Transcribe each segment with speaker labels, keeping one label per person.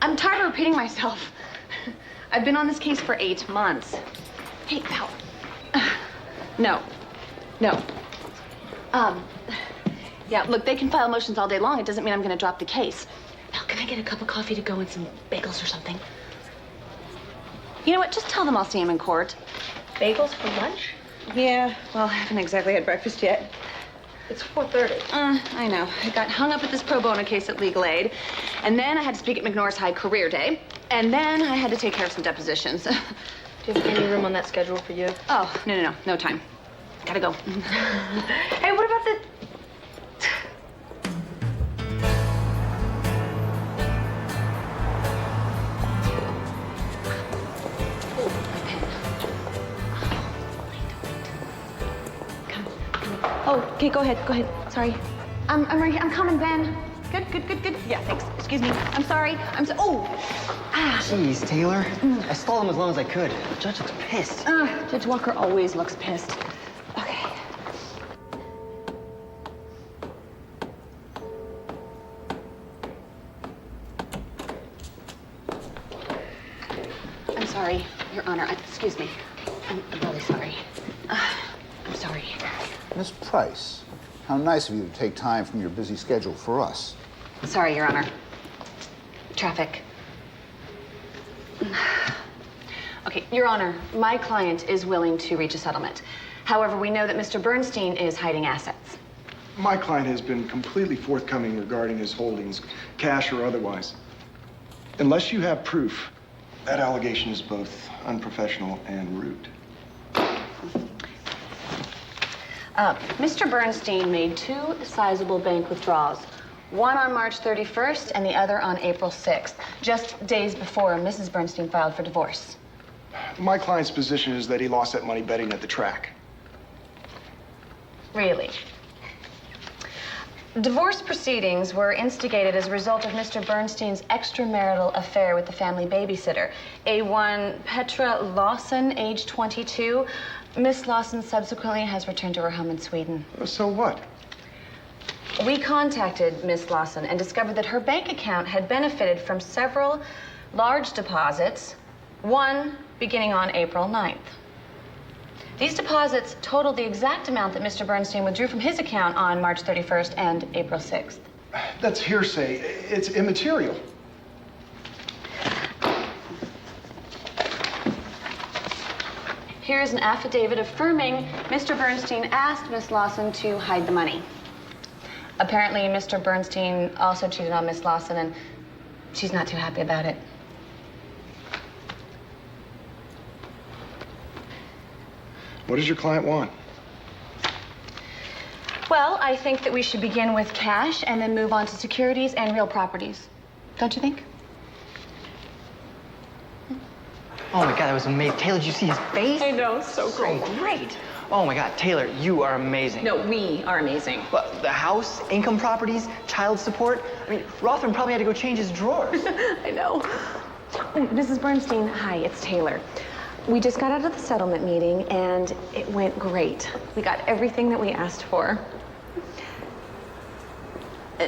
Speaker 1: I'm tired of repeating myself. I've been on this case for 8 months. Hey, Val. No. Yeah, look, they can file motions all day long. It doesn't mean I'm gonna drop the case. Val, can I get a cup of coffee to go and some bagels or something? You know what? Just tell them I'll see him in court.
Speaker 2: Bagels for lunch?
Speaker 1: Yeah, well, I haven't exactly had breakfast yet.
Speaker 2: It's 4:30.
Speaker 1: I know. I got hung up at this pro bono case at Legal Aid, and then I had to speak at McNorris High Career Day, and then I had to take care of some depositions.
Speaker 2: Do you have any room on that schedule for you?
Speaker 1: Oh, no time. Gotta go.
Speaker 2: Hey, what about the...
Speaker 1: Oh, okay, go ahead. Sorry. I'm right here. I'm coming, Ben. Good. Yeah, thanks. Excuse me. I'm sorry.
Speaker 3: Jeez, Taylor. I stalled him as long as I could. The judge looks pissed.
Speaker 1: Judge Walker always looks pissed. Okay. I'm sorry, Your Honor. Excuse me. I'm really sorry. I'm sorry.
Speaker 4: Miss Price, how nice of you to take time from your busy schedule for us.
Speaker 1: Sorry, Your Honor. Traffic. Okay, Your Honor, my client is willing to reach a settlement. However, we know that Mr. Bernstein is hiding assets.
Speaker 5: My client has been completely forthcoming regarding his holdings, cash or otherwise. Unless you have proof, that allegation is both unprofessional and rude.
Speaker 1: Mr. Bernstein made 2 sizable bank withdrawals. One on March 31st and the other on April 6th, just days before Mrs. Bernstein filed for divorce.
Speaker 5: My client's position is that he lost that money betting at the track.
Speaker 1: Really? Divorce proceedings were instigated as a result of Mr. Bernstein's extramarital affair with the family babysitter, A1 Petra Lawson, age 22. Miss Lawson subsequently has returned to her home in Sweden.
Speaker 5: So what?
Speaker 1: We contacted Miss Lawson and discovered that her bank account had benefited from several large deposits, one beginning on April 9th. These deposits totaled the exact amount that Mr. Bernstein withdrew from his account on March 31st and April 6th.
Speaker 5: That's hearsay. It's immaterial.
Speaker 1: Here's an affidavit affirming Mr. Bernstein asked Miss Lawson to hide the money. Apparently, Mr. Bernstein also cheated on Miss Lawson, and she's not too happy about it.
Speaker 5: What does your client want?
Speaker 1: Well, I think that we should begin with cash and then move on to securities and real properties. Don't you think?
Speaker 3: Oh my God, that was amazing. Taylor, did you see his face?
Speaker 1: I know, so great.
Speaker 3: Great. Oh my God, Taylor, you are amazing.
Speaker 1: No, we are amazing.
Speaker 3: But the house, income properties, child support. I mean, Rothman probably had to go change his drawers.
Speaker 1: I know. Oh, Mrs. Bernstein, hi, it's Taylor. We just got out of the settlement meeting, and it went great. We got everything that we asked for.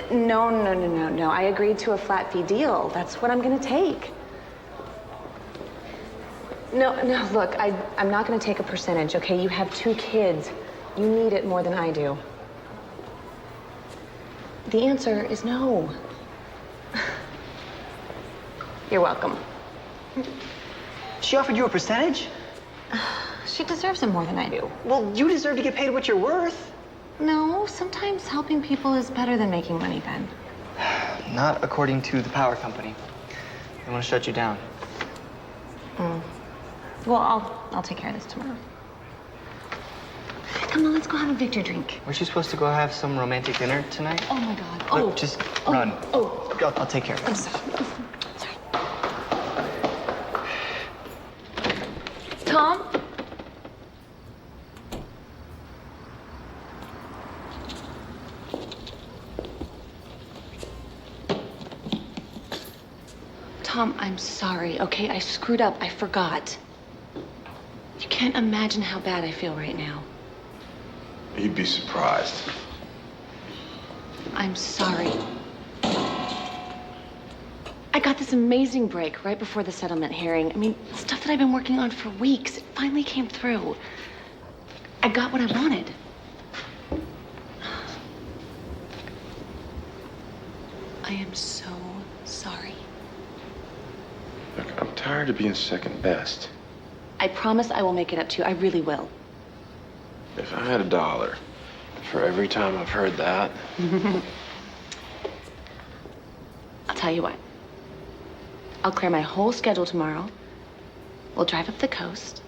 Speaker 1: No. I agreed to a flat fee deal. That's what I'm gonna take. No, look, I'm not gonna take a percentage, okay? You have 2 kids. You need it more than I do. The answer is no. You're welcome.
Speaker 3: She offered you a percentage?
Speaker 1: She deserves it more than I do.
Speaker 3: Well, you deserve to get paid what you're worth.
Speaker 1: No, sometimes helping people is better than making money, Ben.
Speaker 3: Not according to the power company. They want to shut you down.
Speaker 1: Well, I'll take care of this tomorrow. Come on, let's go have a Victor drink.
Speaker 3: Weren't you supposed to go have some romantic dinner tonight?
Speaker 1: Oh my God.
Speaker 3: Look, just run. I'll take care of it.
Speaker 1: I'm sorry. Tom? Tom, I'm sorry, okay? I screwed up. I forgot. You can't imagine how bad I feel right now.
Speaker 5: You'd be surprised.
Speaker 1: I'm sorry. I got this amazing break right before the settlement hearing. I mean, stuff that I've been working on for weeks. It finally came through. I got what I wanted. I am so sorry.
Speaker 6: Look, I'm tired of being second best.
Speaker 1: I promise I will make it up to you. I really will.
Speaker 6: If I had $1 for every time I've heard that.
Speaker 1: I'll tell you what. I'll clear my whole schedule tomorrow. We'll drive up the coast,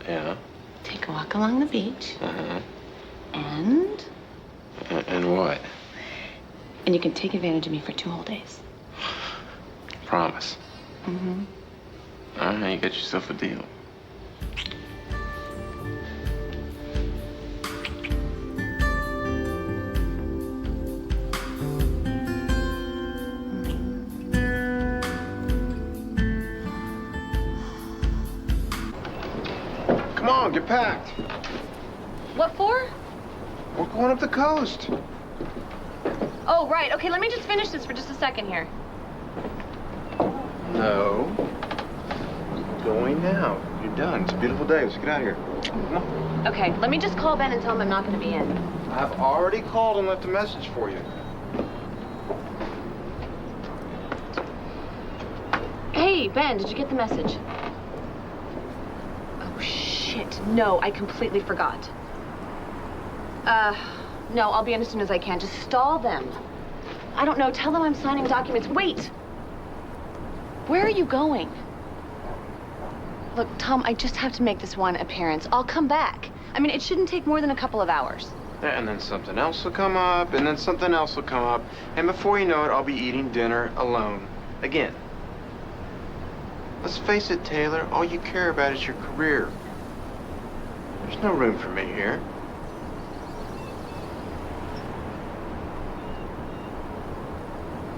Speaker 6: Yeah.
Speaker 1: take a walk along the beach,
Speaker 6: Uh-huh.
Speaker 1: and
Speaker 6: And what?
Speaker 1: you can take advantage of me for 2 whole days.
Speaker 6: Promise.
Speaker 1: Mm-hmm.
Speaker 6: All right, you got yourself a deal. Come on, get packed.
Speaker 1: What for?
Speaker 6: We're going up the coast.
Speaker 1: Oh, right. Okay, let me just finish this for just a second here.
Speaker 6: No. Going now. You're done. It's a beautiful day. Let's get out of here. Come on.
Speaker 1: Okay, let me just call Ben and tell him I'm not going to be in.
Speaker 6: I've already called and left a message for you.
Speaker 1: Hey, Ben, did you get the message? Oh, shit. No, I completely forgot. No, I'll be in as soon as I can. Just stall them. I don't know. Tell them I'm signing documents. Wait! Where are you going? Look, Tom, I just have to make this one appearance. I'll come back. I mean, it shouldn't take more than a couple of hours.
Speaker 6: And then something else will come up, and then something else will come up. And before you know it, I'll be eating dinner alone. Again. Let's face it, Taylor, all you care about is your career. There's no room for me here.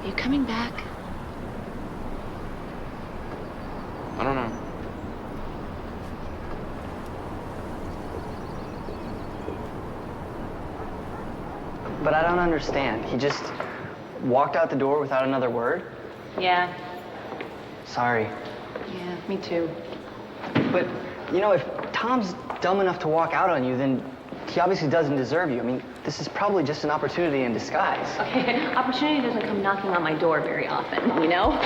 Speaker 1: Are you coming back?
Speaker 6: I don't know.
Speaker 3: But I don't understand. He just walked out the door without another word?
Speaker 1: Yeah.
Speaker 3: Sorry.
Speaker 1: Yeah, me too.
Speaker 3: But, you know, if Tom's dumb enough to walk out on you, then he obviously doesn't deserve you. I mean, this is probably just an opportunity in disguise.
Speaker 1: Okay, opportunity doesn't come knocking on my door very often, you know?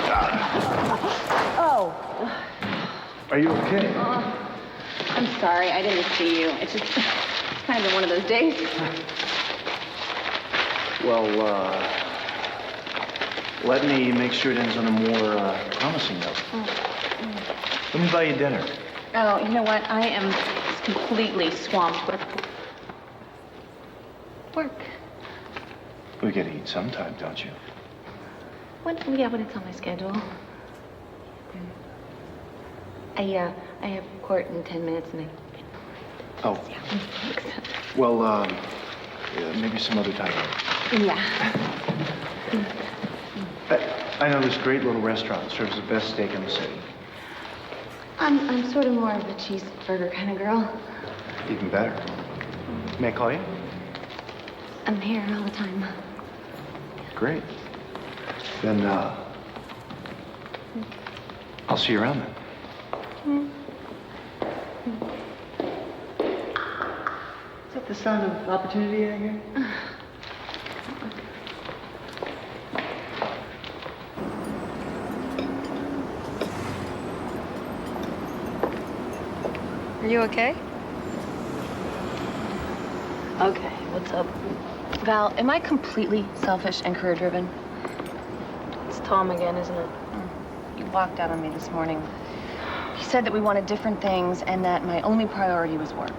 Speaker 1: Oh.
Speaker 5: Are you okay?
Speaker 1: I'm sorry, I didn't see you. It's kind of been one of those days.
Speaker 7: Well, let me make sure it ends on a more promising note. Let me buy you dinner.
Speaker 1: Oh, you know what? I am completely swamped with work.
Speaker 7: We gotta eat sometime, don't you?
Speaker 1: When it's on my schedule. I have court in 10 minutes and
Speaker 7: Oh.
Speaker 1: yeah.
Speaker 7: Well, yeah, maybe some other time.
Speaker 1: Yeah.
Speaker 7: I know this great little restaurant that serves the best steak in the city.
Speaker 1: I'm sort of more of a cheeseburger kind of girl.
Speaker 7: Even better. May I call you?
Speaker 1: I'm here all the time.
Speaker 7: Great. Then, I'll see you around then.
Speaker 3: Is that the sound of opportunity I hear?
Speaker 2: Are you okay?
Speaker 1: Okay, what's up? Val, am I completely selfish and career-driven?
Speaker 2: It's Tom again, isn't it?
Speaker 1: He walked out on me this morning. He said that we wanted different things and that my only priority was work.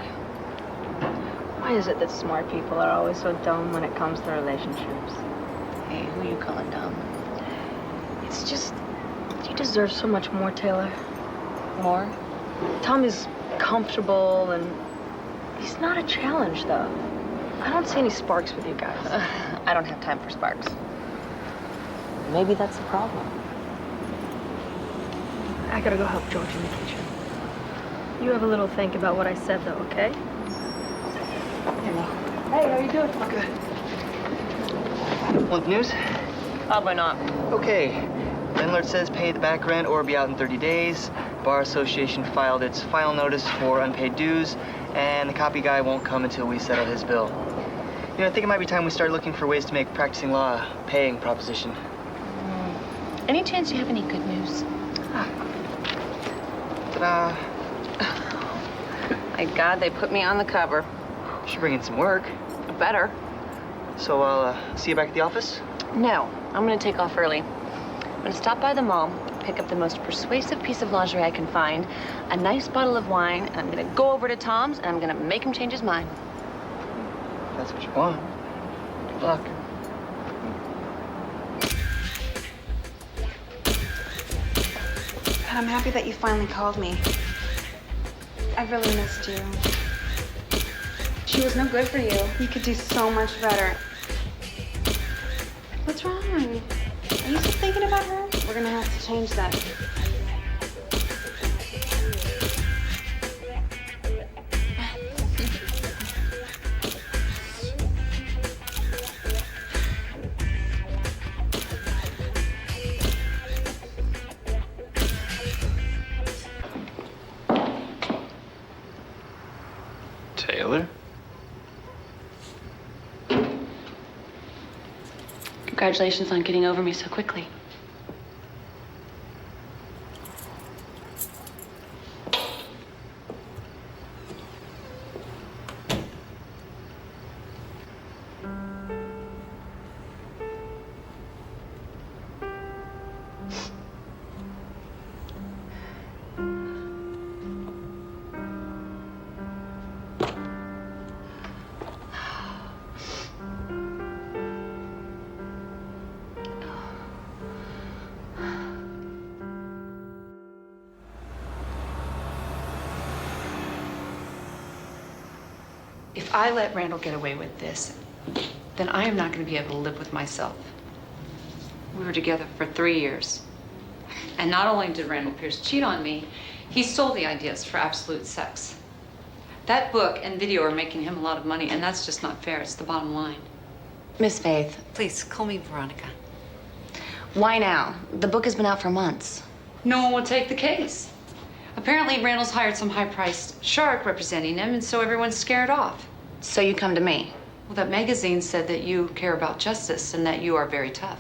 Speaker 2: Why is it that smart people are always so dumb when it comes to relationships?
Speaker 1: Hey, who you calling dumb?
Speaker 2: It's just, you deserve so much more, Taylor.
Speaker 1: More?
Speaker 2: Tom is comfortable and he's not a challenge, though. I don't see any sparks with you guys.
Speaker 1: I don't have time for sparks. Maybe that's the problem.
Speaker 2: I gotta go help George in the kitchen. You have a little think about what I said, though, okay?
Speaker 3: Hey, how you doing? I'm good. Want the news?
Speaker 1: Probably not.
Speaker 3: Okay. Landlord says pay the back rent or be out in 30 days. Bar Association filed its final notice for unpaid dues, and the copy guy won't come until we settle his bill. You know, I think it might be time we start looking for ways to make practicing law a paying proposition.
Speaker 1: Any chance you have any good news?
Speaker 3: Ta-da.
Speaker 1: My God, they put me on the cover.
Speaker 3: Should bring in some work.
Speaker 1: Better.
Speaker 3: So I'll see you back at the office?
Speaker 1: No, I'm gonna take off early. I'm gonna stop by the mall, pick up the most persuasive piece of lingerie I can find, a nice bottle of wine, and I'm gonna go over to Tom's and I'm gonna make him change his mind.
Speaker 3: If that's what you want. Good luck.
Speaker 8: I'm happy that you finally called me. I really missed you. She was no good for you. You could do so much better. What's wrong? Are you still thinking about her? We're gonna have to change that.
Speaker 6: Taylor?
Speaker 2: Congratulations on getting over me so quickly.
Speaker 9: If I let Randall get away with this, then I am not going to be able to live with myself. We were together for 3 years. And not only did Randall Pierce cheat on me, he stole the ideas for absolute sex. That book and video are making him a lot of money, and that's just not fair. It's the bottom line.
Speaker 1: Miss Faith,
Speaker 9: Please, call me Veronica.
Speaker 1: why now? The book has been out for months.
Speaker 9: No one will take the case. Apparently, Randall's hired some high-priced shark representing him, and so everyone's scared off.
Speaker 1: So you come to me.
Speaker 9: Well, that magazine said that you care about justice and that you are very tough.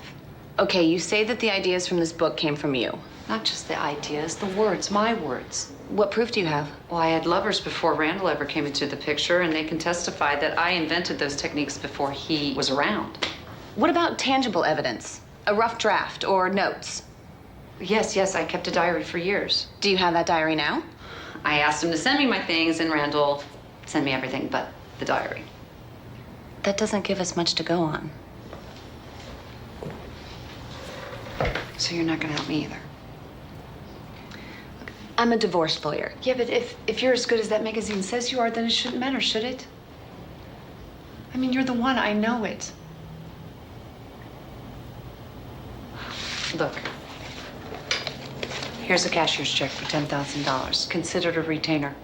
Speaker 1: Okay, you say that the ideas from this book came from you.
Speaker 9: Not just the ideas, the words, my words.
Speaker 1: What proof do you have?
Speaker 9: Well, I had lovers before Randall ever came into the picture, and they can testify that I invented those techniques before he was around.
Speaker 1: What about tangible evidence? A rough draft or notes?
Speaker 9: Yes, I kept a diary for years.
Speaker 1: Do you have that diary now?
Speaker 9: I asked him to send me my things, and Randall sent me everything but the diary.
Speaker 1: That doesn't give us much to go on.
Speaker 9: So you're not gonna help me either?
Speaker 1: I'm a divorce lawyer.
Speaker 9: Yeah, but if you're as good as that magazine says you are, then it shouldn't matter, should it? I mean, you're the one, I know it. Look. Here's a cashier's check for $10,000. Consider it a retainer.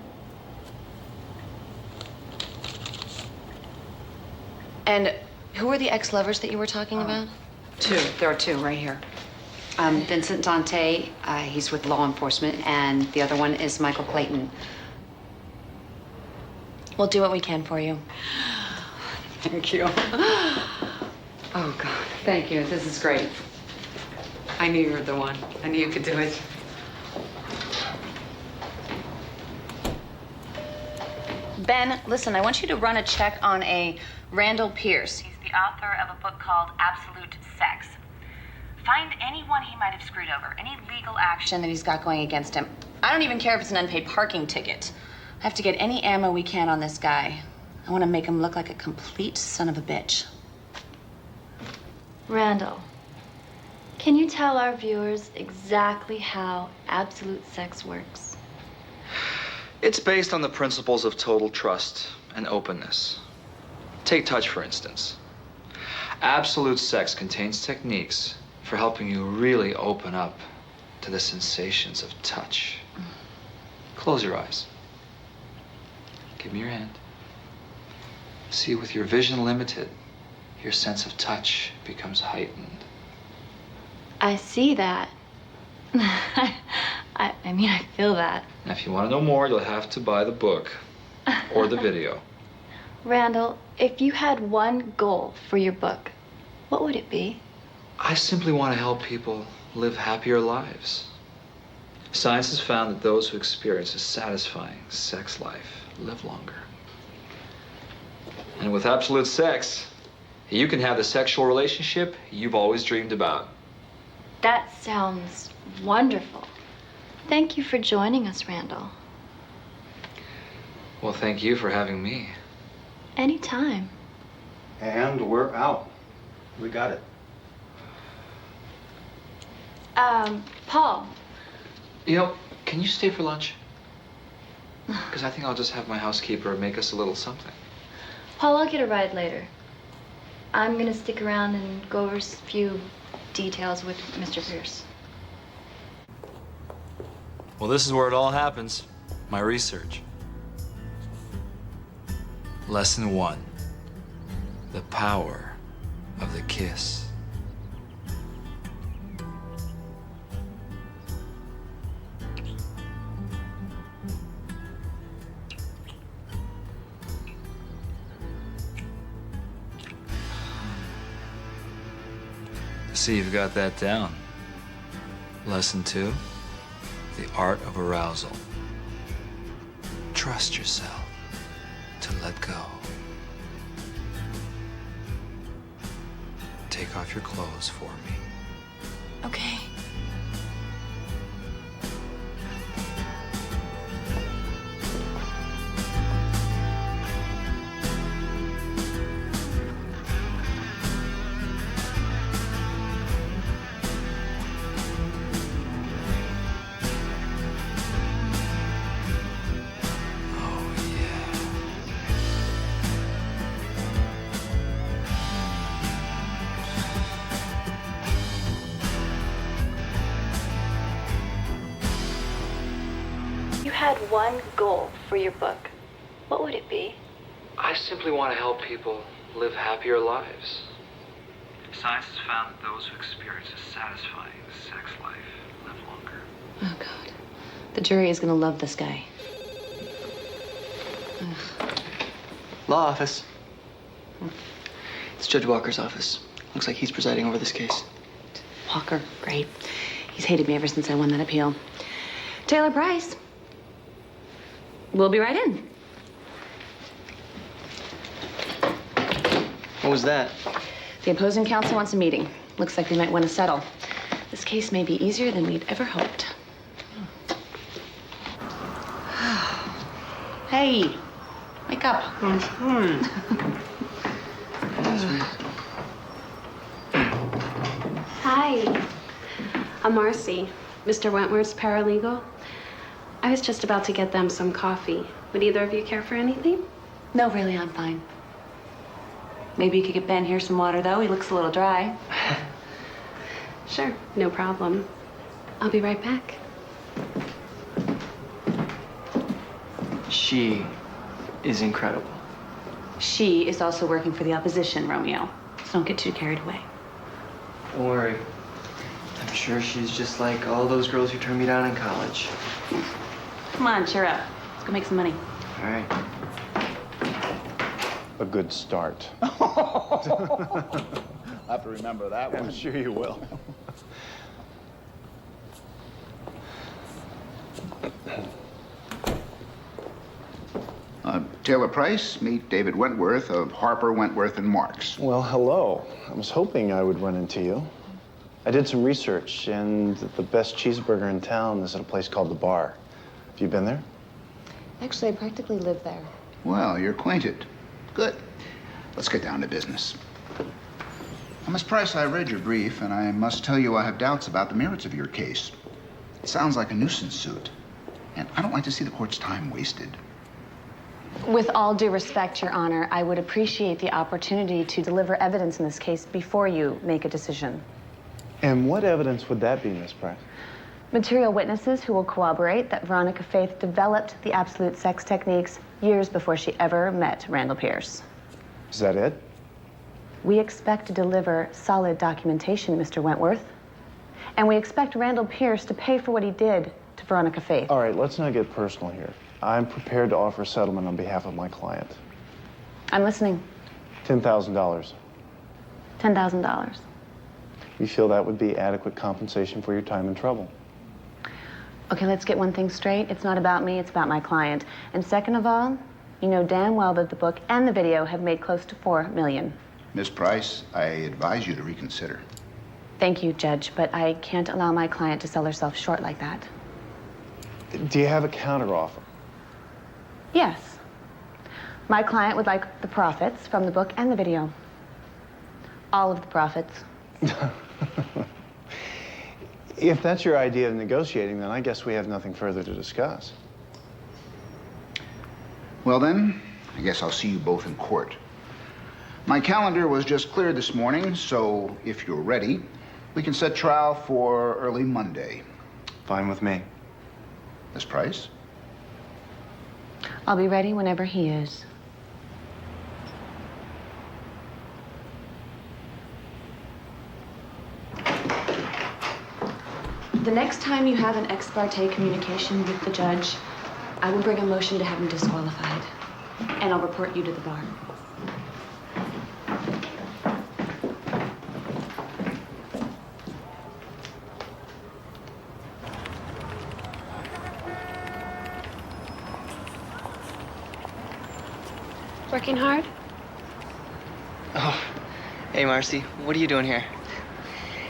Speaker 1: And who are the ex-lovers that you were talking about?
Speaker 9: 2. There are 2 right here. Vincent Dante, he's with law enforcement, and the other one is Michael Clayton.
Speaker 1: We'll do what we can for you.
Speaker 9: Thank you. Oh, God, thank you. This is great. I knew you were the one. I knew you could do it.
Speaker 1: Ben, listen, I want you to run a check on a Randall Pierce. He's the author of a book called Absolute Sex. Find anyone he might have screwed over, any legal action that he's got going against him. I don't even care if it's an unpaid parking ticket. I have to get any ammo we can on this guy. I want to make him look like a complete son of a bitch.
Speaker 10: Randall, can you tell our viewers exactly how absolute sex works?
Speaker 11: It's based on the principles of total trust and openness. Take touch, for instance. Absolute sex contains techniques for helping you really open up to the sensations of touch. Close your eyes. Give me your hand. See, with your vision limited, your sense of touch becomes heightened.
Speaker 10: I see that, I mean, I feel that.
Speaker 11: And if you want to know more, you'll have to buy the book or the video.
Speaker 10: Randall, if you had one goal for your book, what would it be?
Speaker 11: I simply want to help people live happier lives. Science has found that those who experience a satisfying sex life live longer. And with absolute sex, you can have the sexual relationship you've always dreamed about.
Speaker 10: That sounds wonderful. Thank you for joining us, Randall.
Speaker 11: Well, thank you for having me.
Speaker 10: Anytime.
Speaker 7: And we're out. We got it.
Speaker 10: Paul.
Speaker 11: You know, can you stay for lunch? Because I think I'll just have my housekeeper make us a little something.
Speaker 10: Paul, I'll get a ride later. I'm gonna stick around and go over a few details with Mr. Pierce.
Speaker 11: Well, this is where it all happens. My research. Lesson 1. The power of the kiss. See, you've got that down. Lesson 2, the art of arousal. Trust yourself to let go. Take off your clothes for me.
Speaker 10: Okay. Had one goal for your book, what would it be?
Speaker 11: I simply want to help people live happier lives. Science has found that those who experience a satisfying sex life live longer.
Speaker 1: Oh, God. The jury is going to love this guy.
Speaker 3: Law office. It's Judge Walker's office. Looks like he's presiding over this case.
Speaker 1: Walker, great. He's hated me ever since I won that appeal. Taylor Price. We'll be right in.
Speaker 3: What was that?
Speaker 1: The opposing counsel wants a meeting. Looks like we might want to settle. This case may be easier than we'd ever hoped. Hey, wake up.
Speaker 8: Hi, I'm Marcy, Mr. Wentworth's paralegal. I was just about to get them some coffee. Would either of you care for anything?
Speaker 1: No, really, I'm fine. Maybe you could get Ben here some water, though. He looks a little dry.
Speaker 8: Sure, no problem. I'll be right back.
Speaker 3: She is incredible.
Speaker 1: She is also working for the opposition, Romeo. So don't get too carried away.
Speaker 3: Don't worry. I'm sure she's just like all those girls who turned me down in college.
Speaker 1: Come on, cheer up. Let's go make some money.
Speaker 3: All right.
Speaker 7: A good start.
Speaker 4: I'll have to remember that one.
Speaker 7: I'm sure you will.
Speaker 4: Taylor Price, meet David Wentworth of Harper, Wentworth, and Marks.
Speaker 5: Well, hello. I was hoping I would run into you. I did some research, and the best cheeseburger in town is at a place called The Bar. Have you been there?
Speaker 1: Actually, I practically live there.
Speaker 4: Well, you're acquainted. Good. Let's get down to business. Well, Miss Price, I read your brief, and I must tell you I have doubts about the merits of your case. It sounds like a nuisance suit, and I don't like to see the court's time wasted.
Speaker 1: With all due respect, Your Honor, I would appreciate the opportunity to deliver evidence in this case before you make a decision.
Speaker 5: And what evidence would that be, Miss Price?
Speaker 1: Material witnesses who will corroborate that Veronica Faith developed the absolute sex techniques years before she ever met Randall Pierce.
Speaker 5: Is that it?
Speaker 1: We expect to deliver solid documentation, Mr. Wentworth. And we expect Randall Pierce to pay for what he did to Veronica Faith.
Speaker 5: All right, let's not get personal here. I'm prepared to offer settlement on behalf of my client.
Speaker 1: I'm listening.
Speaker 5: $10,000.
Speaker 1: $10,000.
Speaker 5: You feel that would be adequate compensation for your time and trouble?
Speaker 1: Okay, let's get one thing straight. It's not about me, it's about my client. And second of all, you know damn well that the book and the video have made close to $4 million.
Speaker 4: Miss Price, I advise you to reconsider.
Speaker 1: Thank you, Judge, but I can't allow my client to sell herself short like that.
Speaker 5: Do you have a counteroffer?
Speaker 1: Yes. My client would like the profits from the book and the video. All of the profits.
Speaker 5: If that's your idea of negotiating, then I guess we have nothing further to discuss.
Speaker 4: Well then, I guess I'll see you both in court. My calendar was just cleared this morning, so if you're ready, we can set trial for early Monday.
Speaker 5: Fine with me.
Speaker 4: Miss Price?
Speaker 1: I'll be ready whenever he is. The next time you have an ex parte communication with the judge, I will bring a motion to have him disqualified, and I'll report you to the bar.
Speaker 8: Working hard?
Speaker 3: Oh, hey, Marcy. What are you doing here?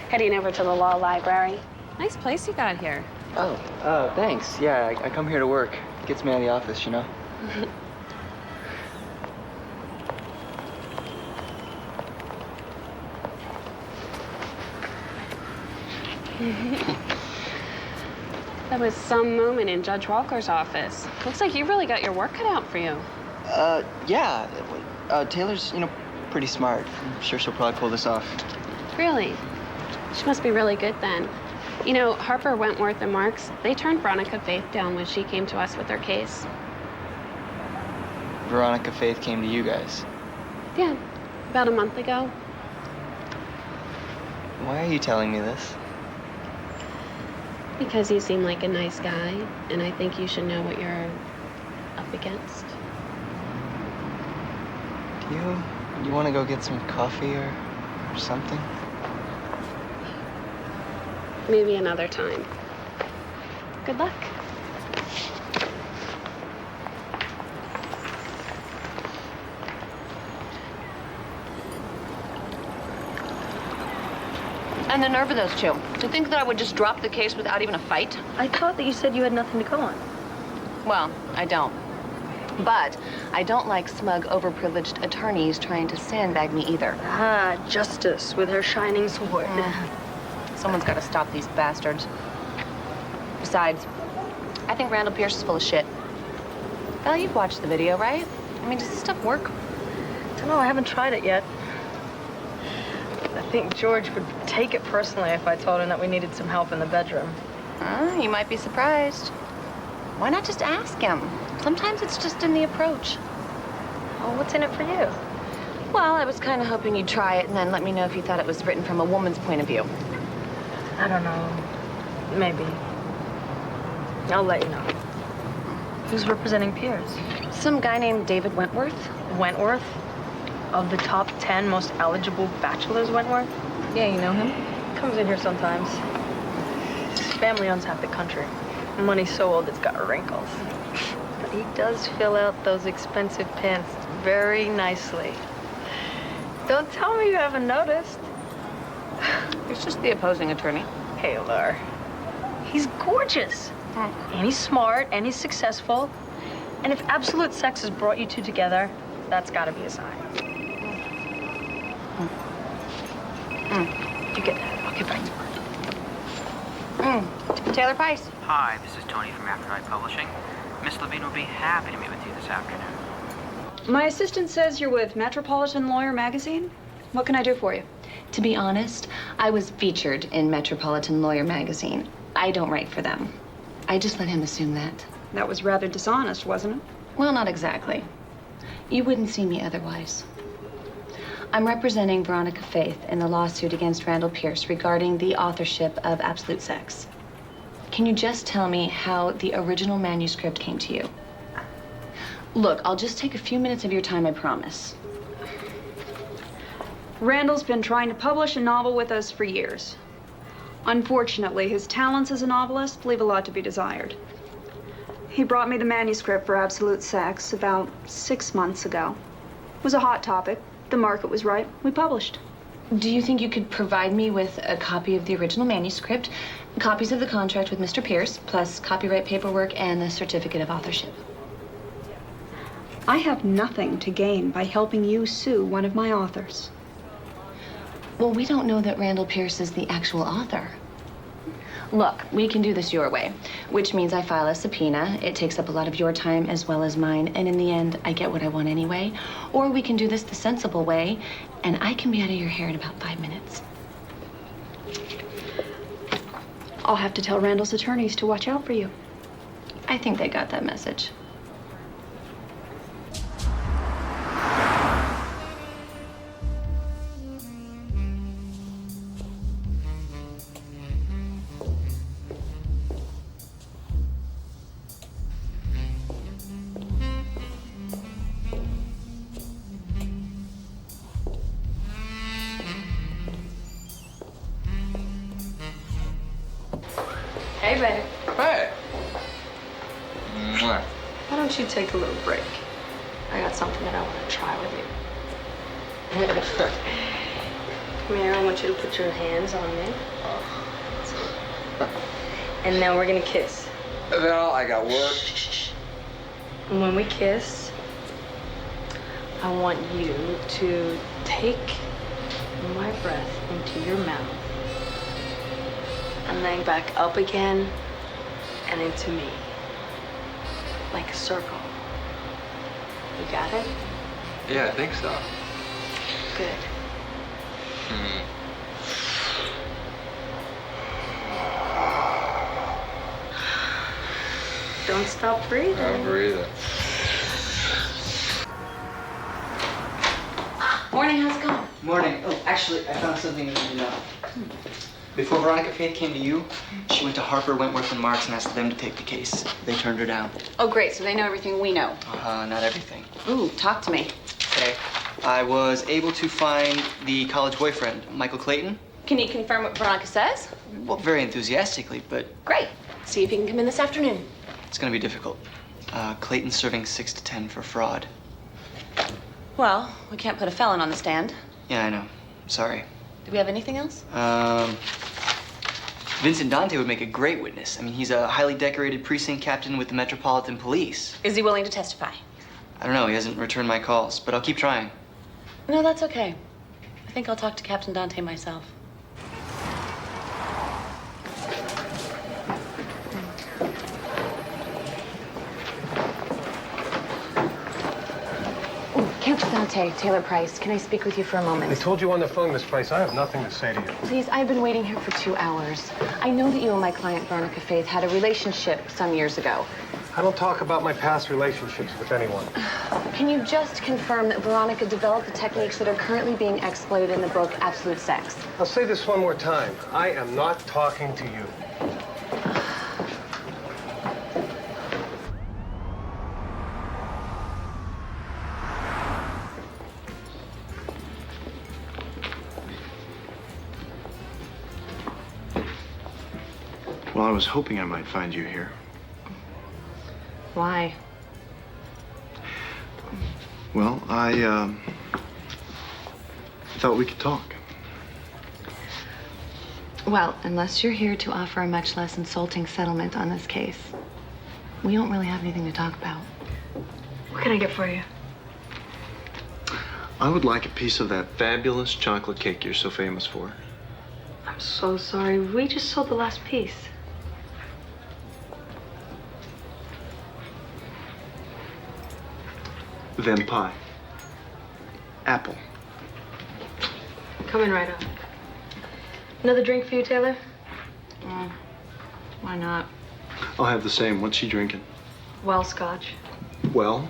Speaker 8: Heading over to the law library.
Speaker 9: Nice place you got here.
Speaker 3: Oh, thanks. Yeah, I come here to work. Gets me out of the office, you know?
Speaker 8: That was some moment in Judge Walker's office. Looks like you really got your work cut out for you.
Speaker 3: Yeah. Taylor's, pretty smart. I'm sure she'll probably pull this off.
Speaker 8: Really? She must be really good then. You know, Harper, Wentworth, and Marks, they turned Veronica Faith down when she came to us with her case.
Speaker 3: Veronica Faith came to you guys.
Speaker 8: Yeah, about a month ago.
Speaker 3: Why are you telling me this?
Speaker 8: Because you seem like a nice guy, and I think you should know what you're up against.
Speaker 3: Do you want to go get some coffee or something?
Speaker 8: Maybe another time. Good luck.
Speaker 1: And the nerve of those two. To think that I would just drop the case without even a fight?
Speaker 2: I thought that you said you had nothing to go on.
Speaker 1: Well, I don't. But I don't like smug, overprivileged attorneys trying to sandbag me either.
Speaker 2: Ah, justice with her shining sword.
Speaker 1: Someone's got to stop these bastards. Besides, I think Randall Pierce is full of shit. Well, you've watched the video, right? I mean, does this stuff work?
Speaker 2: I don't know, I haven't tried it yet. I think George would take it personally if I told him that we needed some help in the bedroom.
Speaker 1: You might be surprised. Why not just ask him? Sometimes it's just in the approach.
Speaker 2: Well, what's in it for you?
Speaker 1: Well, I was kind of hoping you'd try it and then let me know if you thought it was written from a woman's point of view.
Speaker 2: I don't know. Maybe. I'll let you know. Who's representing Pierce?
Speaker 1: Some guy named David Wentworth.
Speaker 2: Wentworth? Of the top 10 most eligible bachelors, Wentworth?
Speaker 1: Yeah, you know him?
Speaker 2: Comes in here sometimes. His family owns half the country. Money's so old it's got wrinkles. But he does fill out those expensive pants very nicely. Don't tell me you haven't noticed.
Speaker 1: It's just the opposing attorney.
Speaker 2: Hey, Laura. He's gorgeous. And he's smart, and he's successful. And if absolute sex has brought you two together, that's gotta be a sign. You get that. I'll get back to work.
Speaker 1: Taylor Price.
Speaker 12: Hi, this is Tony from Afternight Publishing. Miss Levine will be happy to meet with you this afternoon.
Speaker 13: My assistant says you're with Metropolitan Lawyer magazine. What can I do for you?
Speaker 1: To be honest, I was featured in Metropolitan Lawyer magazine. I don't write for them. I just let him assume that.
Speaker 13: That was rather dishonest, wasn't it?
Speaker 1: Well, not exactly. You wouldn't see me otherwise. I'm representing Veronica Faith in the lawsuit against Randall Pierce regarding the authorship of Absolute Sex. Can you just tell me how the original manuscript came to you? Look, I'll just take a few minutes of your time, I promise.
Speaker 13: Randall's been trying to publish a novel with us for years. Unfortunately, his talents as a novelist leave a lot to be desired. He brought me the manuscript for Absolute Sex about 6 months ago. It was a hot topic. The market was right. We published.
Speaker 1: Do you think you could provide me with a copy of the original manuscript, copies of the contract with Mr. Pierce, plus copyright paperwork and the certificate of authorship?
Speaker 13: I have nothing to gain by helping you sue one of my authors.
Speaker 1: Well, we don't know that Randall Pierce is the actual author. Look, we can do this your way, which means I file a subpoena. It takes up a lot of your time as well as mine, and in the end, I get what I want anyway. Or we can do this the sensible way, and I can be out of your hair in about 5 minutes.
Speaker 13: I'll have to tell Randall's attorneys to watch out for you.
Speaker 1: I think they got that message.
Speaker 2: Hey, baby.
Speaker 11: Hey. Mwah.
Speaker 2: Why don't you take a little break? I got something that I want to try with you. Come here, I want you to put your hands on me. And now we're gonna kiss.
Speaker 11: Well, I got work.
Speaker 2: And when we kiss, I want you to take my breath into your mouth and then back up again and into me, like a circle. You got it?
Speaker 11: Yeah, I think so.
Speaker 2: Good. Don't stop breathing.
Speaker 11: I'm breathing.
Speaker 1: Morning, how's it going?
Speaker 3: Morning. Oh, actually, I found something you need to know. Before Veronica Faith came to you, she went to Harper, Wentworth, and Marks and asked them to take the case. They turned her down.
Speaker 1: Oh, great, so they know everything we know.
Speaker 3: Not everything.
Speaker 1: Ooh, talk to me.
Speaker 3: Okay. I was able to find the college boyfriend, Michael Clayton.
Speaker 1: Can you confirm what Veronica says?
Speaker 3: Well, very enthusiastically, but
Speaker 1: Great. See if you can come in this afternoon.
Speaker 3: it's gonna be difficult. Clayton's serving 6 to 10 for fraud.
Speaker 1: Well, we can't put a felon on the stand.
Speaker 3: Yeah, I know. Sorry.
Speaker 1: Do we have anything else?
Speaker 3: Vincent Dante would make a great witness. I mean, he's a highly decorated precinct captain with the Metropolitan Police.
Speaker 1: Is he willing to testify?
Speaker 3: I don't know, he hasn't returned my calls, but I'll keep trying.
Speaker 1: No, that's okay. I think I'll talk to Captain Dante myself. Captain Dante, Taylor Price, can I speak with you for a moment?
Speaker 14: I told you on the phone, Miss Price, I have nothing to say to you.
Speaker 1: Please, I've been waiting here for 2 hours. I know that you and my client, Veronica Faith, had a relationship some years ago.
Speaker 14: I don't talk about my past relationships with anyone.
Speaker 1: Can you just confirm that Veronica developed the techniques that are currently being exploited in the book Absolute Sex?
Speaker 14: I'll say this one more time. I am not talking to you.
Speaker 5: Well, I was hoping I might find you here.
Speaker 1: Why?
Speaker 5: Well, I thought we could talk.
Speaker 1: Well, unless you're here to offer a much less insulting settlement on this case, we don't really have anything to talk about.
Speaker 2: What can I get for you?
Speaker 5: I would like a piece of that fabulous chocolate cake you're so famous for.
Speaker 2: I'm so sorry. We just sold the last piece.
Speaker 5: Then pie. Apple.
Speaker 2: Coming right up. Another drink for you, Taylor?
Speaker 1: Why not?
Speaker 5: I'll have the same. What's she drinking?
Speaker 2: Well, scotch.
Speaker 5: Well,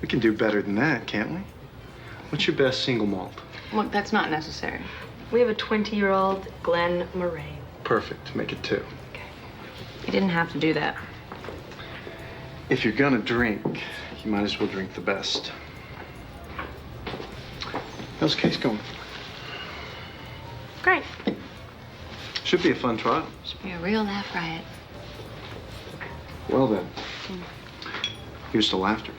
Speaker 5: we can do better than that, can't we?
Speaker 7: What's your best single malt?
Speaker 1: Look, that's not necessary.
Speaker 2: We have a 20-year-old Glen Moraine.
Speaker 7: Perfect. Make it 2.
Speaker 1: You didn't have to do that.
Speaker 7: If you're gonna drink, you might as well drink the best. How's the case going?
Speaker 1: Great.
Speaker 7: Should be a fun trial.
Speaker 1: Should be a real laugh riot.
Speaker 7: Well then, here's to laughter.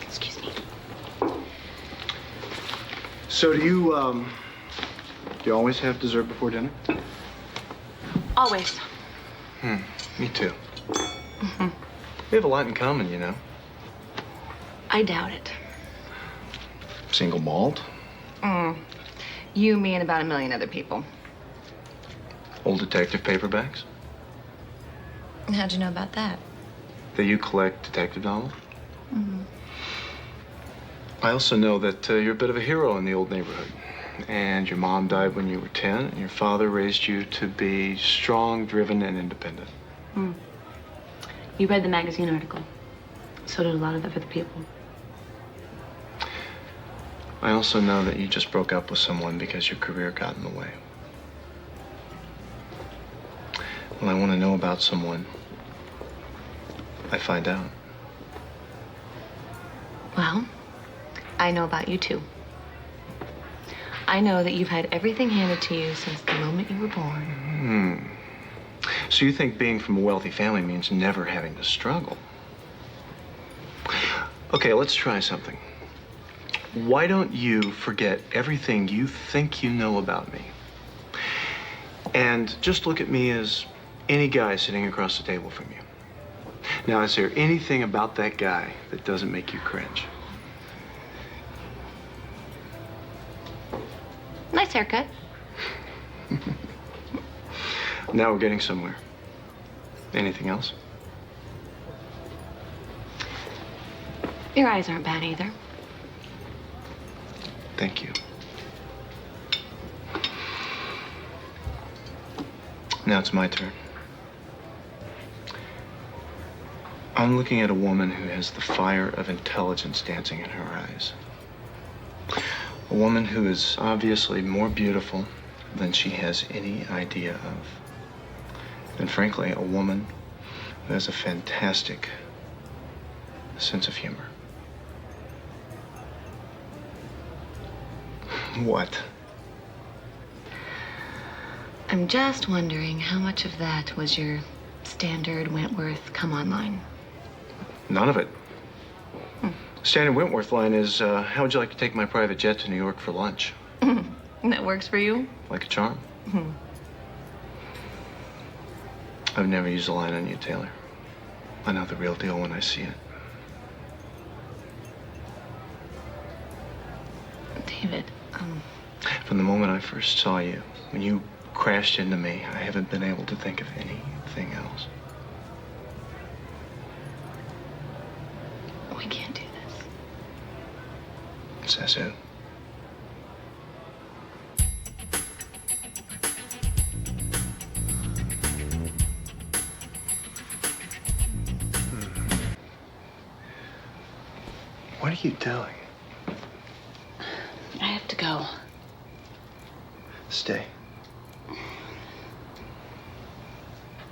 Speaker 1: Excuse me.
Speaker 7: So do you always have dessert before dinner?
Speaker 1: Always.
Speaker 7: Me too. We have a lot in common, you know.
Speaker 1: I doubt it.
Speaker 7: Single malt,
Speaker 1: You, me, and about 1 million other people.
Speaker 7: old detective paperbacks.
Speaker 1: How'd you know about that?
Speaker 7: That you collect detective novels.
Speaker 1: Mm-hmm.
Speaker 7: I also know that you're a bit of a hero in the old neighborhood. And your mom died when you were 10, and your father raised you to be strong, driven, and independent.
Speaker 1: You read the magazine article. So did a lot of other people.
Speaker 7: I also know that you just broke up with someone because your career got in the way. When I want to know about someone, I find out.
Speaker 1: Well, I know about you too. I know that you've had everything handed to you since the moment you were born.
Speaker 7: So you think being from a wealthy family means never having to struggle? Okay, let's try something. Why don't you forget everything you think you know about me? And just look at me as any guy sitting across the table from you. Now, is there anything about that guy that doesn't make you cringe?
Speaker 1: Nice haircut.
Speaker 7: Now we're getting somewhere. Anything else?
Speaker 1: Your eyes aren't bad either.
Speaker 7: Thank you. Now it's my turn. I'm looking at a woman who has the fire of intelligence dancing in her eyes. A woman who is obviously more beautiful than she has any idea of. And frankly, a woman who has a fantastic sense of humor. What?
Speaker 1: I'm just wondering how much of that was your standard Wentworth come on line.
Speaker 7: None of it. Standard Wentworth line is, how would you like to take my private jet to New York for lunch?
Speaker 1: That works for you?
Speaker 7: Like a charm. I've never used a line on you, Taylor. I know the real deal when I see it.
Speaker 1: David,
Speaker 7: From the moment I first saw you, when you crashed into me, I haven't been able to think of anything else.
Speaker 1: we can't do this.
Speaker 7: Says who? What are you doing?
Speaker 1: I have to go.
Speaker 7: Stay.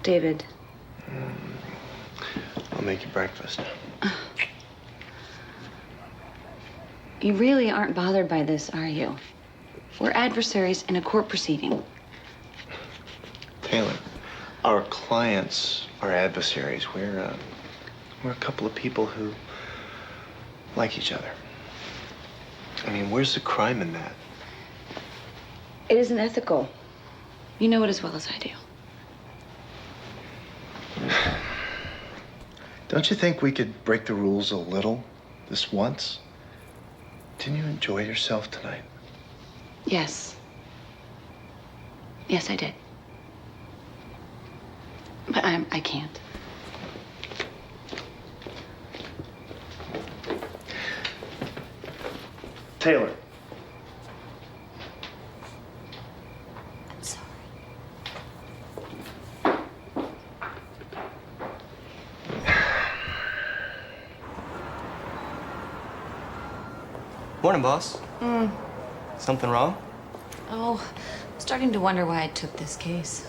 Speaker 1: David.
Speaker 7: I'll make you breakfast.
Speaker 1: You really aren't bothered by this, are you? We're adversaries in a court proceeding.
Speaker 7: Taylor, our clients are adversaries. We're a couple of people who like each other. I mean, where's the crime in that?
Speaker 1: It isn't ethical. You know it as well as I do.
Speaker 7: Don't you think we could break the rules a little this once? Didn't you enjoy yourself tonight?
Speaker 1: Yes. Yes, I did. But I can't.
Speaker 7: Taylor.
Speaker 3: Morning, boss. Something wrong?
Speaker 1: Oh, I'm starting to wonder why I took this case.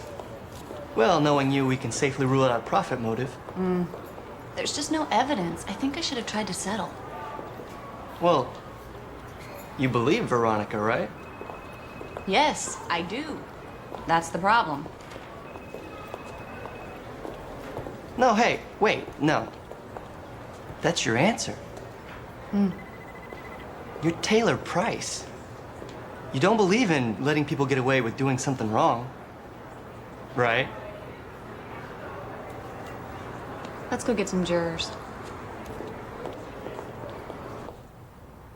Speaker 3: Well, knowing you, we can safely rule out a profit motive.
Speaker 1: There's just no evidence. I think I should have tried to settle.
Speaker 3: Well, you believe Veronica, right?
Speaker 1: Yes, I do. That's the problem.
Speaker 3: No, hey, wait, no. That's your answer. You're Taylor Price. You don't believe in letting people get away with doing something wrong, right?
Speaker 1: Let's go get some jurors.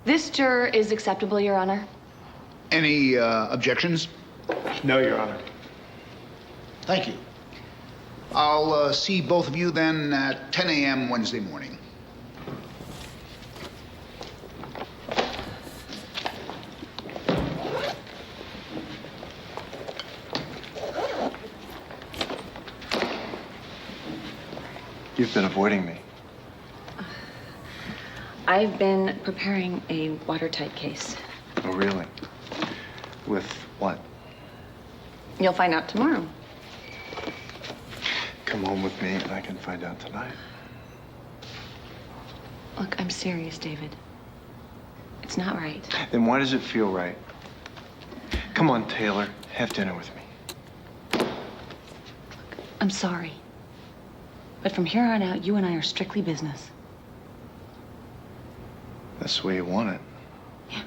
Speaker 1: This juror is acceptable, Your Honor.
Speaker 4: Any objections?
Speaker 5: No, Your Honor.
Speaker 4: Thank you. I'll see both of you then at 10 a.m. Wednesday morning.
Speaker 5: You've been avoiding me.
Speaker 1: I've been preparing a watertight case.
Speaker 5: Oh, really? With what?
Speaker 1: You'll find out tomorrow.
Speaker 5: Come home with me and I can find out tonight.
Speaker 1: Look, I'm serious, David. It's not right.
Speaker 5: Then why does it feel right? Come on, Taylor. Have dinner with me.
Speaker 1: I'm sorry. But from here on out, you and I are strictly business.
Speaker 5: That's the way you want it.
Speaker 1: Yeah.